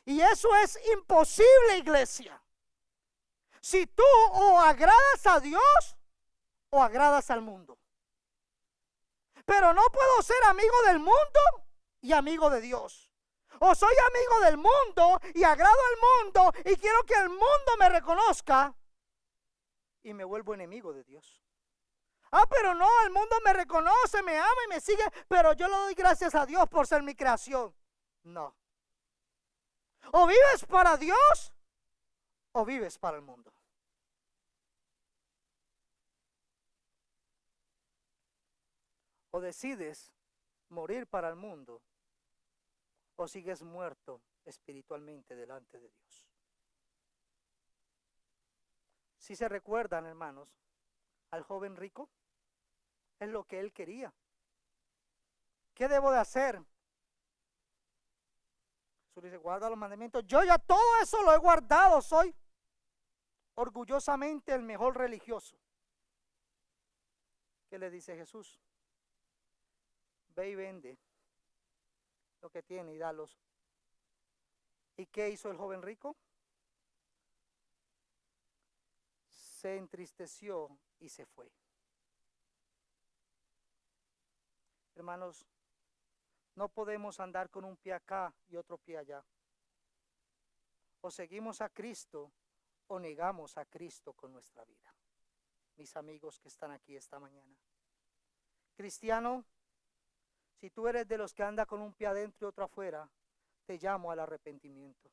Y eso es imposible, iglesia. Si tú o agradas a Dios o agradas al mundo. Pero no puedo ser amigo del mundo y amigo de Dios. O soy amigo del mundo y agrado al mundo y quiero que el mundo me reconozca, y me vuelvo enemigo de Dios. Pero no, el mundo me reconoce, me ama y me sigue, pero yo le doy gracias a Dios por ser mi creación. No. O vives para Dios o vives para el mundo. O decides morir para el mundo o sigues muerto espiritualmente delante de Dios. Si se recuerdan, hermanos, al joven rico, es lo que él quería. ¿Qué debo de hacer? Jesús dice, guarda los mandamientos. Yo ya todo eso lo he guardado, soy orgullosamente el mejor religioso. ¿Qué le dice Jesús? Ve y vende lo que tiene y dalos. ¿Y qué hizo el joven rico? Se entristeció y se fue. Hermanos, No podemos andar con un pie acá y otro pie allá. O seguimos a Cristo o negamos a Cristo con nuestra vida. Mis amigos que están aquí esta mañana. Cristiano, si tú eres de los que anda con un pie adentro y otro afuera, te llamo al arrepentimiento.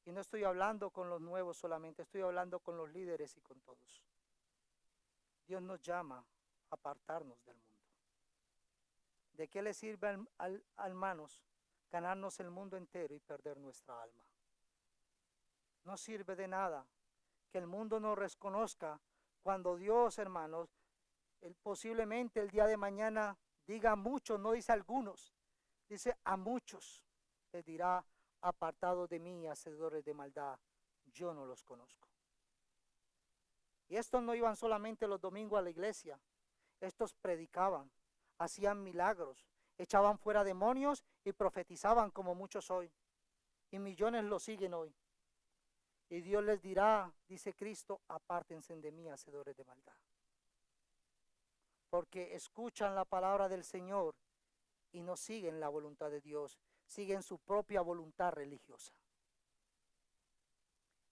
Y no estoy hablando con los nuevos solamente, estoy hablando con los líderes y con todos. Dios nos llama a apartarnos del mundo. ¿De qué le sirve, hermanos, ganarnos el mundo entero y perder nuestra alma? No sirve de nada que el mundo nos reconozca cuando Dios, hermanos, posiblemente el día de mañana diga a muchos, no dice a algunos, dice a muchos, les dirá: apartados de mí, hacedores de maldad, yo no los conozco. Y estos no iban solamente los domingos a la iglesia, estos predicaban, hacían milagros, echaban fuera demonios y profetizaban como muchos hoy. Y millones lo siguen hoy. Y Dios les dirá, dice Cristo: apártense de mí, hacedores de maldad. Porque escuchan la palabra del Señor y no siguen la voluntad de Dios, siguen su propia voluntad religiosa.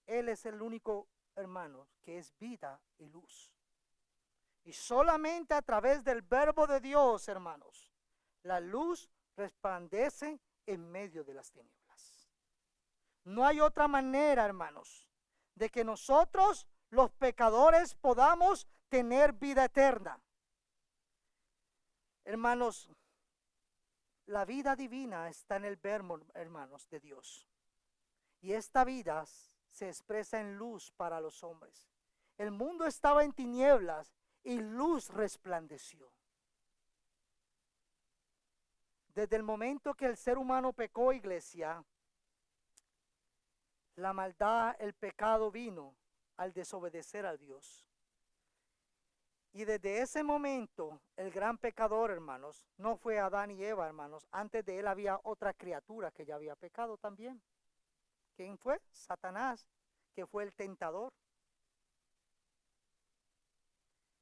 Él es el único, hermano, que es vida y luz. Y solamente a través del verbo de Dios, hermanos, la luz resplandece en medio de las tinieblas. No hay otra manera, hermanos, de que nosotros, los pecadores, podamos tener vida eterna. Hermanos, la vida divina está en el verbo, hermanos, de Dios. Y esta vida se expresa en luz para los hombres. El mundo estaba en tinieblas y luz resplandeció. Desde el momento que el ser humano pecó, iglesia, la maldad, el pecado vino al desobedecer a Dios. Y desde ese momento, el gran pecador, hermanos, no fue Adán y Eva, hermanos. Antes de él había otra criatura que ya había pecado también. ¿Quién fue? Satanás, que fue el tentador.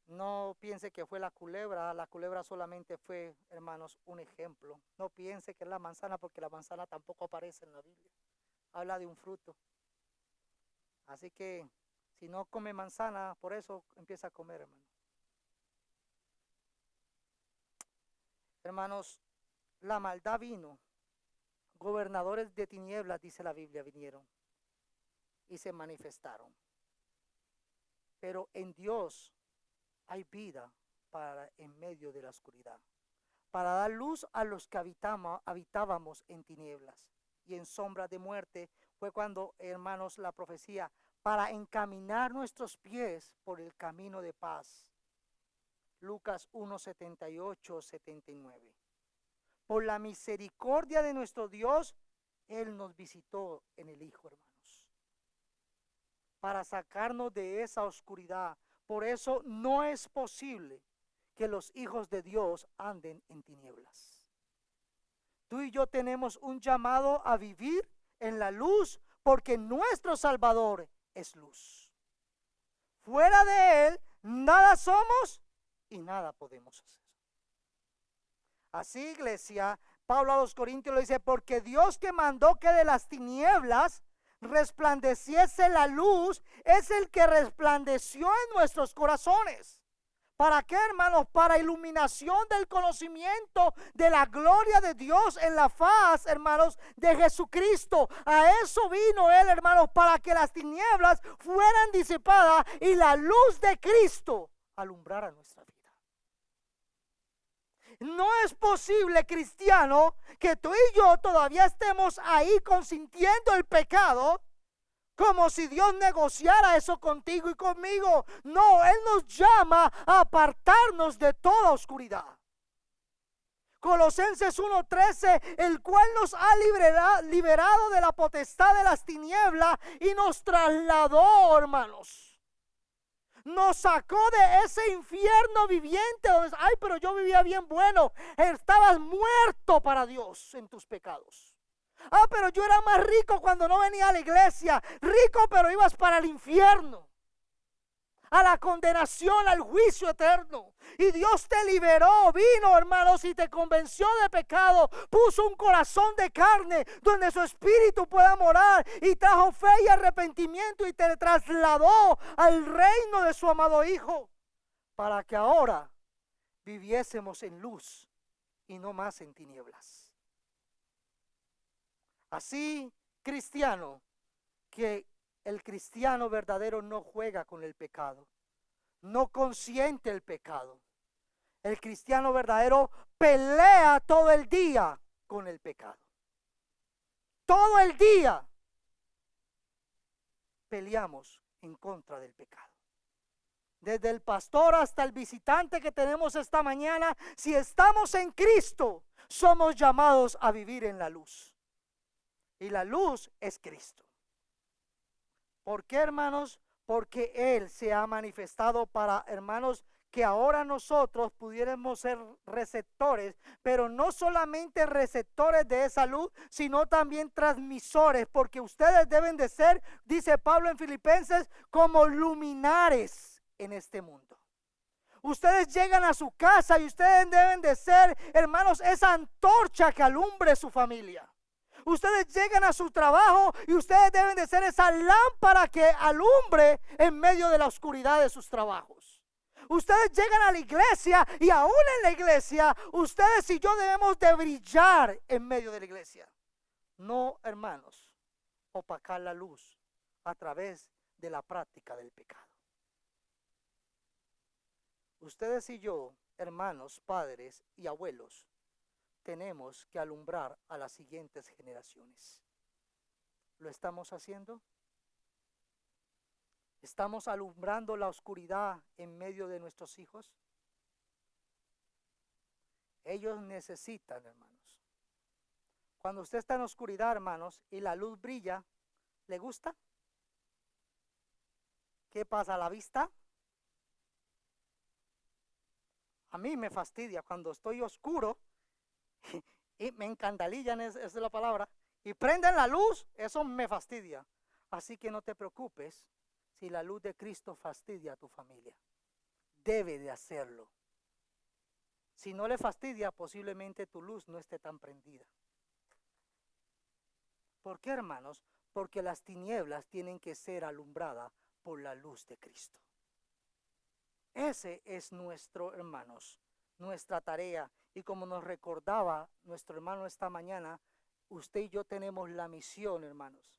No piense que fue la culebra solamente fue, hermanos, un ejemplo. No piense que es la manzana, porque la manzana tampoco aparece en la Biblia. Habla de un fruto. Así que, si no come manzana, por eso empieza a comer, hermano. Hermanos, la maldad vino. Gobernadores de tinieblas, dice la Biblia, vinieron y se manifestaron. Pero en Dios hay vida para en medio de la oscuridad, para dar luz a los que habitábamos en tinieblas y en sombras de muerte. Fue cuando, hermanos, la profecía, para encaminar nuestros pies por el camino de paz. Lucas 1, 78, 79. Por la misericordia de nuestro Dios, Él nos visitó en el Hijo, hermanos, para sacarnos de esa oscuridad. Por eso no es posible que los hijos de Dios anden en tinieblas. Tú y yo tenemos un llamado a vivir en la luz, porque nuestro Salvador es luz. Fuera de Él, nada somos y nada podemos hacer. Así, iglesia, Pablo a los Corintios le dice: porque Dios, que mandó que de las tinieblas resplandeciese la luz, es el que resplandeció en nuestros corazones. ¿Para qué, hermanos? Para iluminación del conocimiento de la gloria de Dios en la faz, hermanos, de Jesucristo. A eso vino Él, hermanos, para que las tinieblas fueran disipadas y la luz de Cristo alumbrara nuestra vida. No es posible, cristiano, que tú y yo todavía estemos ahí consintiendo el pecado, como si Dios negociara eso contigo y conmigo. No, Él nos llama a apartarnos de toda oscuridad. Colosenses 1:13, el cual nos ha liberado de la potestad de las tinieblas y nos trasladó, hermanos. Nos sacó de ese infierno viviente donde, ay, pero yo vivía bien bueno. Estabas muerto para Dios en tus pecados. Ah, pero yo era más rico cuando no venía a la iglesia. Rico, pero ibas para el infierno. a la condenación, al juicio eterno. Y Dios te liberó, vino, hermanos, y te convenció de pecado. Puso un corazón de carne donde su espíritu pueda morar, y trajo fe y arrepentimiento, y te trasladó al reino de su amado Hijo, para que ahora viviésemos en luz y no más en tinieblas. Así, cristiano, que el cristiano verdadero no juega con el pecado, no consiente el pecado. El cristiano verdadero pelea todo el día con el pecado. Todo el día peleamos en contra del pecado. Desde el pastor hasta el visitante que tenemos esta mañana, si estamos en Cristo, somos llamados a vivir en la luz. Y la luz es Cristo. ¿Por qué, hermanos? Porque Él se ha manifestado para, hermanos, que ahora nosotros pudiéramos ser receptores, pero no solamente receptores de esa luz, sino también transmisores, porque ustedes deben de ser, dice Pablo en Filipenses, como luminares en este mundo. Ustedes llegan a su casa y ustedes deben de ser, hermanos, esa antorcha que alumbre su familia. Ustedes llegan a su trabajo y ustedes deben de ser esa lámpara que alumbre en medio de la oscuridad de sus trabajos. Ustedes llegan a la iglesia y aún en la iglesia, ustedes y yo debemos de brillar en medio de la iglesia. No, hermanos, opacar la luz a través de la práctica del pecado. Ustedes y yo, hermanos, padres y abuelos, tenemos que alumbrar a las siguientes generaciones. ¿Lo estamos haciendo? ¿Estamos alumbrando la oscuridad en medio de nuestros hijos? Ellos necesitan, hermanos. Cuando usted está en oscuridad, hermanos, y la luz brilla, ¿le gusta? ¿Qué pasa a la vista? A mí me fastidia cuando estoy oscuro y me encandalillan, esa es la palabra, y prenden la luz, eso me fastidia. Así que no te preocupes si la luz de Cristo fastidia a tu familia. Debe de hacerlo. Si no le fastidia, posiblemente tu luz no esté tan prendida. ¿Por qué, hermanos? Porque las tinieblas tienen que ser alumbradas por la luz de Cristo. Ese es nuestro, hermanos, nuestra tarea. Y como nos recordaba nuestro hermano esta mañana, usted y yo tenemos la misión, hermanos,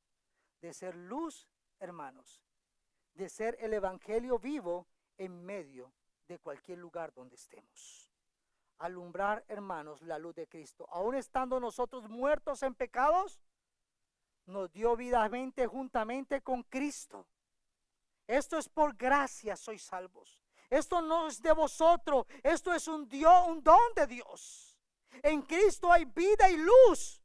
de ser luz, hermanos, de ser el evangelio vivo en medio de cualquier lugar donde estemos. Alumbrar, hermanos, la luz de Cristo. Aún estando nosotros muertos en pecados, nos dio vida juntamente con Cristo. Esto es por gracia, sois salvos. Esto no es de vosotros, esto es un don de Dios. En Cristo hay vida y luz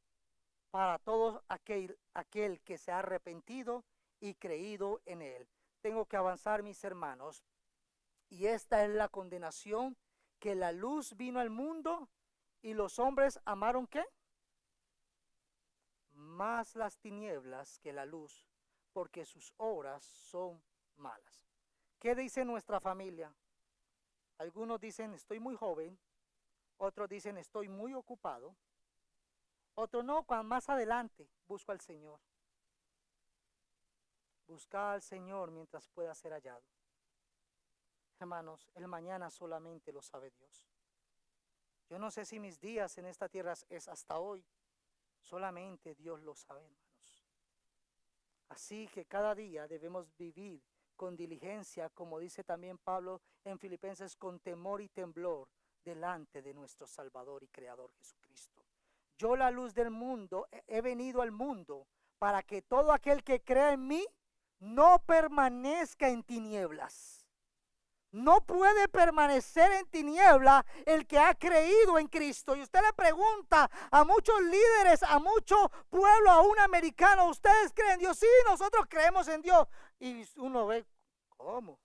para todo aquel que se ha arrepentido y creído en Él. Tengo que avanzar, mis hermanos, y esta es la condenación, que la luz vino al mundo y los hombres amaron ¿qué? Más las tinieblas que la luz, porque sus obras son malas. ¿Qué dice nuestra familia? Algunos dicen estoy muy joven, otros dicen estoy muy ocupado, otros no, más adelante busco al Señor. Busca al Señor mientras pueda ser hallado. Hermanos, el mañana solamente lo sabe Dios. Yo no sé si mis días en esta tierra es hasta hoy, solamente Dios lo sabe, hermanos. Así que cada día debemos vivir con diligencia, como dice también Pablo en Filipenses, con temor y temblor delante de nuestro Salvador y Creador Jesucristo. Yo, la luz del mundo, he venido al mundo para que todo aquel que crea en mí no permanezca en tinieblas. No puede permanecer en tiniebla el que ha creído en Cristo. Y usted le pregunta a muchos líderes, a mucho pueblo, a un americano, ¿ustedes creen en Dios? Sí, nosotros creemos en Dios. Y uno ve, ¿cómo?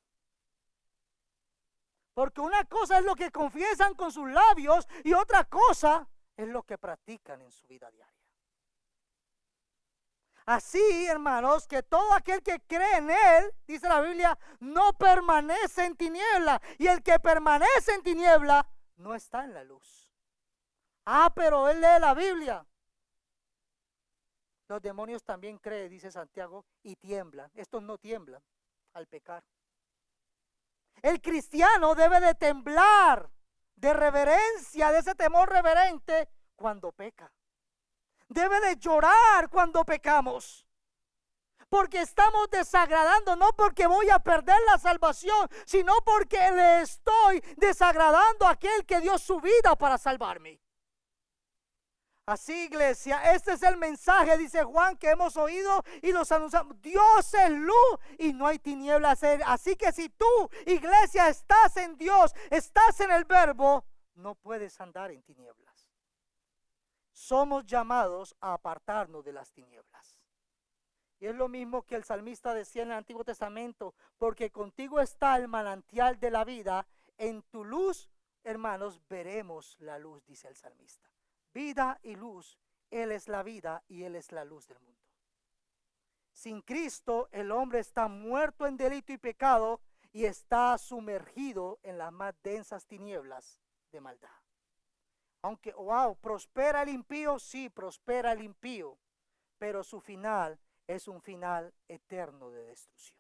Porque una cosa es lo que confiesan con sus labios y otra cosa es lo que practican en su vida diaria. Así, hermanos, que todo aquel que cree en Él, dice la Biblia, no permanece en tiniebla. Y el que permanece en tiniebla no está en la luz. Pero él lee la Biblia. Los demonios también creen, dice Santiago, y tiemblan. Estos no tiemblan al pecar. El cristiano debe de temblar de reverencia, de ese temor reverente cuando peca. Debe de llorar cuando pecamos, porque estamos desagradando, no porque voy a perder la salvación, sino porque le estoy desagradando a aquel que dio su vida para salvarme. Así, iglesia, este es el mensaje, dice Juan, que hemos oído y los anunciamos. Dios es luz y no hay tinieblas. Así que si tú, iglesia, estás en Dios, estás en el Verbo, no puedes andar en tinieblas. Somos llamados a apartarnos de las tinieblas. Y es lo mismo que el salmista decía en el Antiguo Testamento, porque contigo está el manantial de la vida, en tu luz, hermanos, veremos la luz, dice el salmista. Vida y luz, Él es la vida y Él es la luz del mundo. Sin Cristo, el hombre está muerto en delito y pecado y está sumergido en las más densas tinieblas de maldad. Aunque, prospera el impío, sí, prospera el impío, pero su final es un final eterno de destrucción.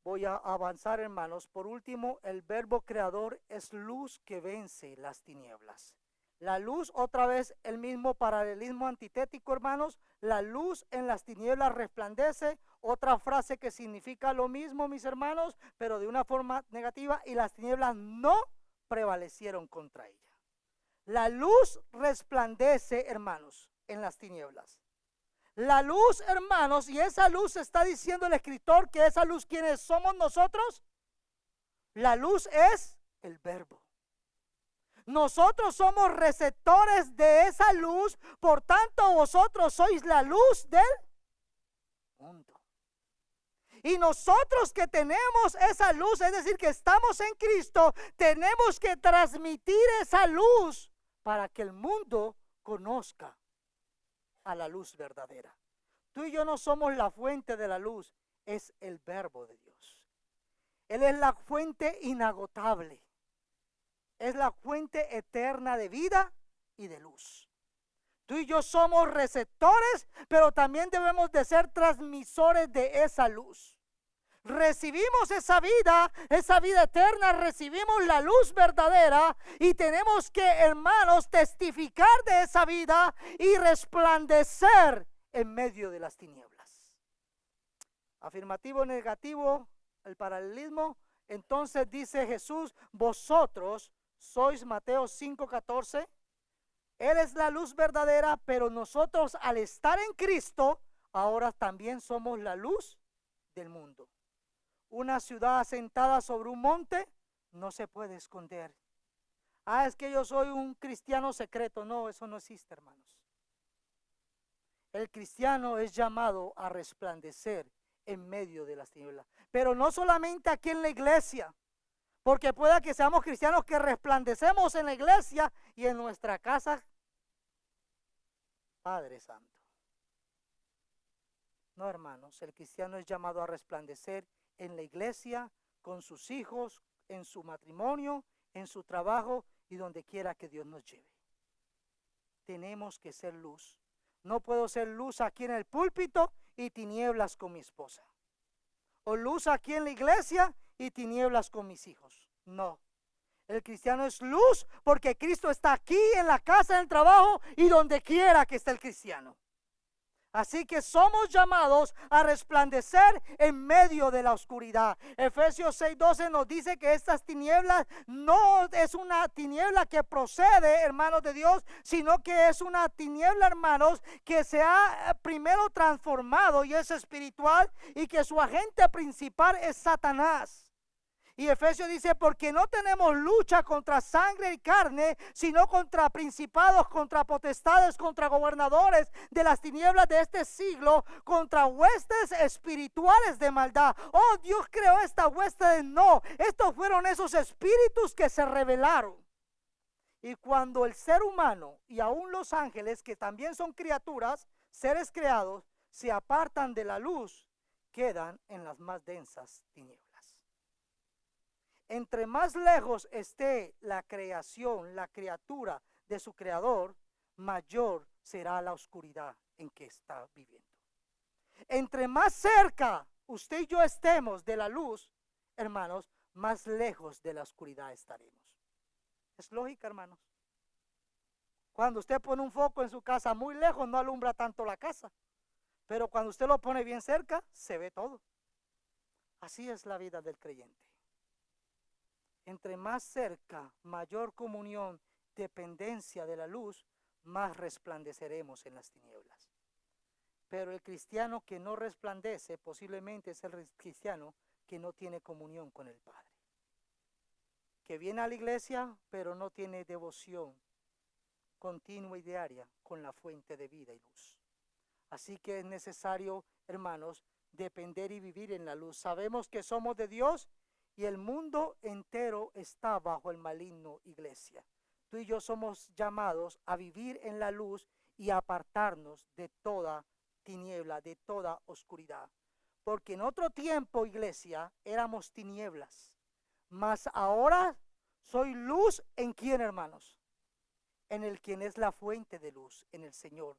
Voy a avanzar, hermanos. Por último, el verbo creador es luz que vence las tinieblas. La luz, otra vez el mismo paralelismo antitético, hermanos. La luz en las tinieblas resplandece. Otra frase que significa lo mismo, mis hermanos, pero de una forma negativa. Y las tinieblas no prevalecieron contra ella. La luz resplandece, hermanos, en las tinieblas. La luz, hermanos, y esa luz está diciendo el escritor que esa luz, ¿quiénes somos nosotros? La luz es el verbo. Nosotros somos receptores de esa luz, por tanto vosotros sois la luz del mundo. Y nosotros que tenemos esa luz, es decir, que estamos en Cristo, tenemos que transmitir esa luz para que el mundo conozca a la luz verdadera. Tú y yo no somos la fuente de la luz, es el verbo de Dios. Él es la fuente inagotable. Es la fuente eterna de vida y de luz. Tú y yo somos receptores, pero también debemos de ser transmisores de esa luz. Recibimos esa vida eterna, recibimos la luz verdadera y tenemos que, hermanos, testificar de esa vida y resplandecer en medio de las tinieblas. Afirmativo, negativo, el paralelismo. Entonces dice Jesús, vosotros sois, Mateo 5:14, Él es la luz verdadera, pero nosotros al estar en Cristo, ahora también somos la luz del mundo. Una ciudad asentada sobre un monte no se puede esconder. Es que yo soy un cristiano secreto. No, eso no existe, hermanos. El cristiano es llamado a resplandecer en medio de las tinieblas. Pero no solamente aquí en la iglesia, porque pueda que seamos cristianos que resplandecemos en la iglesia y en nuestra casa, Padre Santo. No, hermanos, el cristiano es llamado a resplandecer en la iglesia, con sus hijos, en su matrimonio, en su trabajo y donde quiera que Dios nos lleve. Tenemos que ser luz. No puedo ser luz aquí en el púlpito y tinieblas con mi esposa. O luz aquí en la iglesia y tinieblas con mis hijos. No. El cristiano es luz porque Cristo está aquí en la casa, en el trabajo y donde quiera que esté el cristiano. Así que somos llamados a resplandecer en medio de la oscuridad. Efesios 6:12 nos dice que estas tinieblas no es una tiniebla que procede, hermanos de Dios, sino que es una tiniebla, hermanos, que se ha primero transformado y es espiritual y que su agente principal es Satanás. Y Efesios dice, porque no tenemos lucha contra sangre y carne, sino contra principados, contra potestades, contra gobernadores de las tinieblas de este siglo, contra huestes espirituales de maldad. Oh, Dios creó esta hueste. No, estos fueron esos espíritus que se rebelaron. Y cuando el ser humano y aún los ángeles, que también son criaturas, seres creados se apartan de la luz, quedan en las más densas tinieblas. Entre más lejos esté la creación, la criatura de su creador, mayor será la oscuridad en que está viviendo. Entre más cerca usted y yo estemos de la luz, hermanos, más lejos de la oscuridad estaremos. Es lógica, hermanos. Cuando usted pone un foco en su casa muy lejos, no alumbra tanto la casa. Pero cuando usted lo pone bien cerca, se ve todo. Así es la vida del creyente. Entre más cerca, mayor comunión, dependencia de la luz, más resplandeceremos en las tinieblas. Pero el cristiano que no resplandece posiblemente es el cristiano que no tiene comunión con el Padre. Que viene a la iglesia, pero no tiene devoción continua y diaria con la fuente de vida y luz. Así que es necesario, hermanos, depender y vivir en la luz. Sabemos que somos de Dios y el mundo entero está bajo el maligno, iglesia. Tú y yo somos llamados a vivir en la luz y apartarnos de toda tiniebla, de toda oscuridad. Porque en otro tiempo, iglesia, éramos tinieblas. Mas ahora soy luz en quién, hermanos. En el quien es la fuente de luz, en el Señor.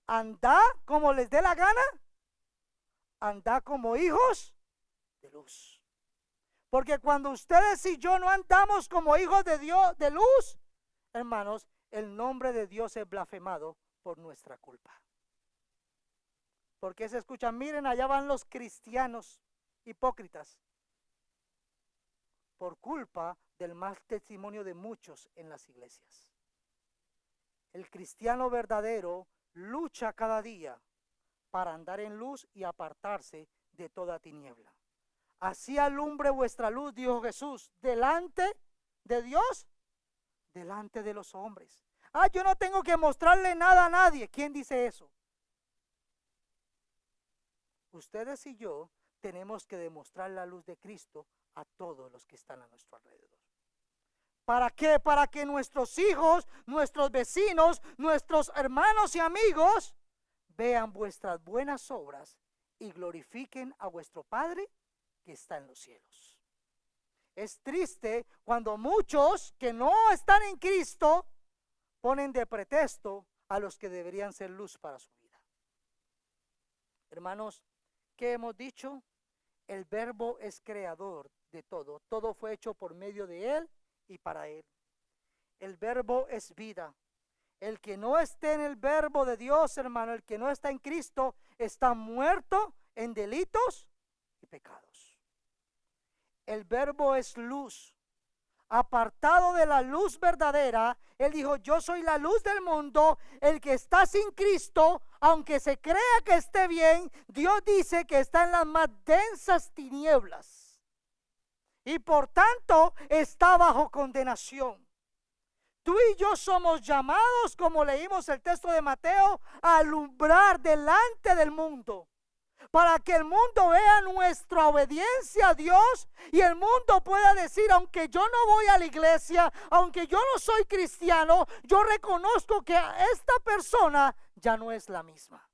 Andá como les dé la gana. Andá como hijos de luz. Porque cuando ustedes y yo no andamos como hijos de Dios, de luz, hermanos, el nombre de Dios es blasfemado por nuestra culpa. Porque se escuchan, miren, allá van los cristianos hipócritas. Por culpa del mal testimonio de muchos en las iglesias. El cristiano verdadero lucha cada día para andar en luz y apartarse de toda tiniebla. Así alumbre vuestra luz, dijo Jesús, delante de Dios, delante de los hombres. Yo no tengo que mostrarle nada a nadie. ¿Quién dice eso? Ustedes y yo tenemos que demostrar la luz de Cristo a todos los que están a nuestro alrededor. ¿Para qué? Para que nuestros hijos, nuestros vecinos, nuestros hermanos y amigos vean vuestras buenas obras y glorifiquen a vuestro Padre que está en los cielos. Es triste cuando muchos que no están en Cristo ponen de pretexto a los que deberían ser luz para su vida. Hermanos, ¿qué hemos dicho? El Verbo es creador de todo. Todo fue hecho por medio de Él y para Él. El Verbo es vida. El que no esté en el Verbo de Dios, hermano, el que no está en Cristo, está muerto en delitos y pecados. El Verbo es luz. Apartado de la luz verdadera, Él dijo, yo soy la luz del mundo. El que está sin Cristo, aunque se crea que esté bien, Dios dice que está en las más densas tinieblas. Y por tanto está bajo condenación. Tú y yo somos llamados, como leímos el texto de Mateo, a alumbrar delante del mundo. Para que el mundo vea nuestra obediencia a Dios y el mundo pueda decir, aunque yo no voy a la iglesia, aunque yo no soy cristiano, yo reconozco que esta persona ya no es la misma.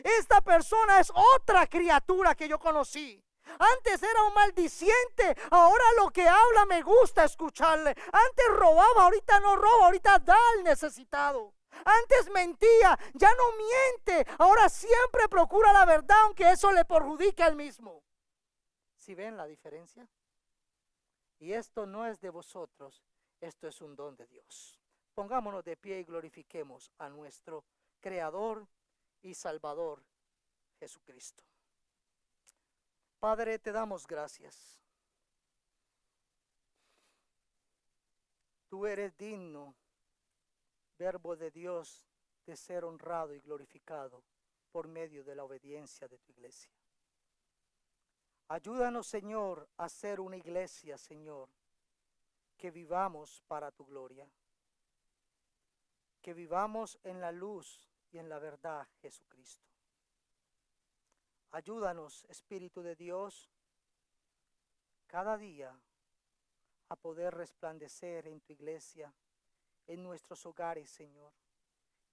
Esta persona es otra criatura que yo conocí. Antes era un maldiciente, ahora lo que habla me gusta escucharle. Antes robaba, ahorita no roba, ahorita da al necesitado. Antes mentía, ya no miente, ahora siempre procura la verdad, aunque eso le perjudique al mismo. ¿Sí ven la diferencia? Y esto no es de vosotros, esto es un don de Dios. Pongámonos de pie y glorifiquemos a nuestro Creador y Salvador Jesucristo. Padre, te damos gracias. Tú eres digno, Verbo de Dios, de ser honrado y glorificado por medio de la obediencia de tu iglesia. Ayúdanos, Señor, a ser una iglesia, Señor, que vivamos para tu gloria. Que vivamos en la luz y en la verdad, Jesucristo. Ayúdanos, Espíritu de Dios, cada día a poder resplandecer en tu iglesia, en nuestros hogares, Señor,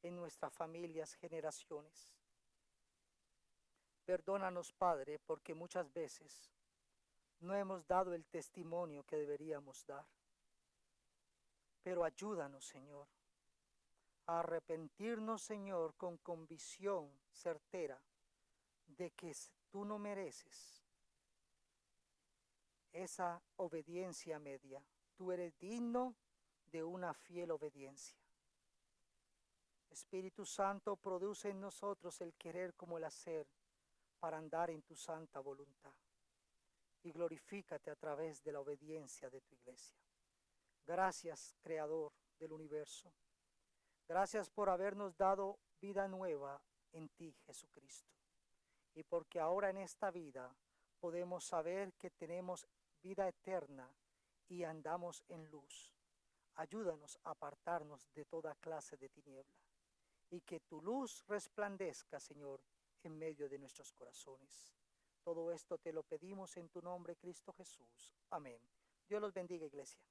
en nuestras familias, generaciones. Perdónanos, Padre, porque muchas veces no hemos dado el testimonio que deberíamos dar. Pero ayúdanos, Señor, a arrepentirnos, Señor, con convicción certera de que tú no mereces esa obediencia media. Tú eres digno de una fiel obediencia. Espíritu Santo, produce en nosotros el querer como el hacer para andar en tu santa voluntad. Y glorifícate a través de la obediencia de tu iglesia. Gracias, Creador del universo. Gracias por habernos dado vida nueva en ti, Jesucristo. Y porque ahora en esta vida podemos saber que tenemos vida eterna y andamos en luz. Ayúdanos a apartarnos de toda clase de tiniebla y que tu luz resplandezca, Señor, en medio de nuestros corazones. Todo esto te lo pedimos en tu nombre, Cristo Jesús. Amén. Dios los bendiga, iglesia.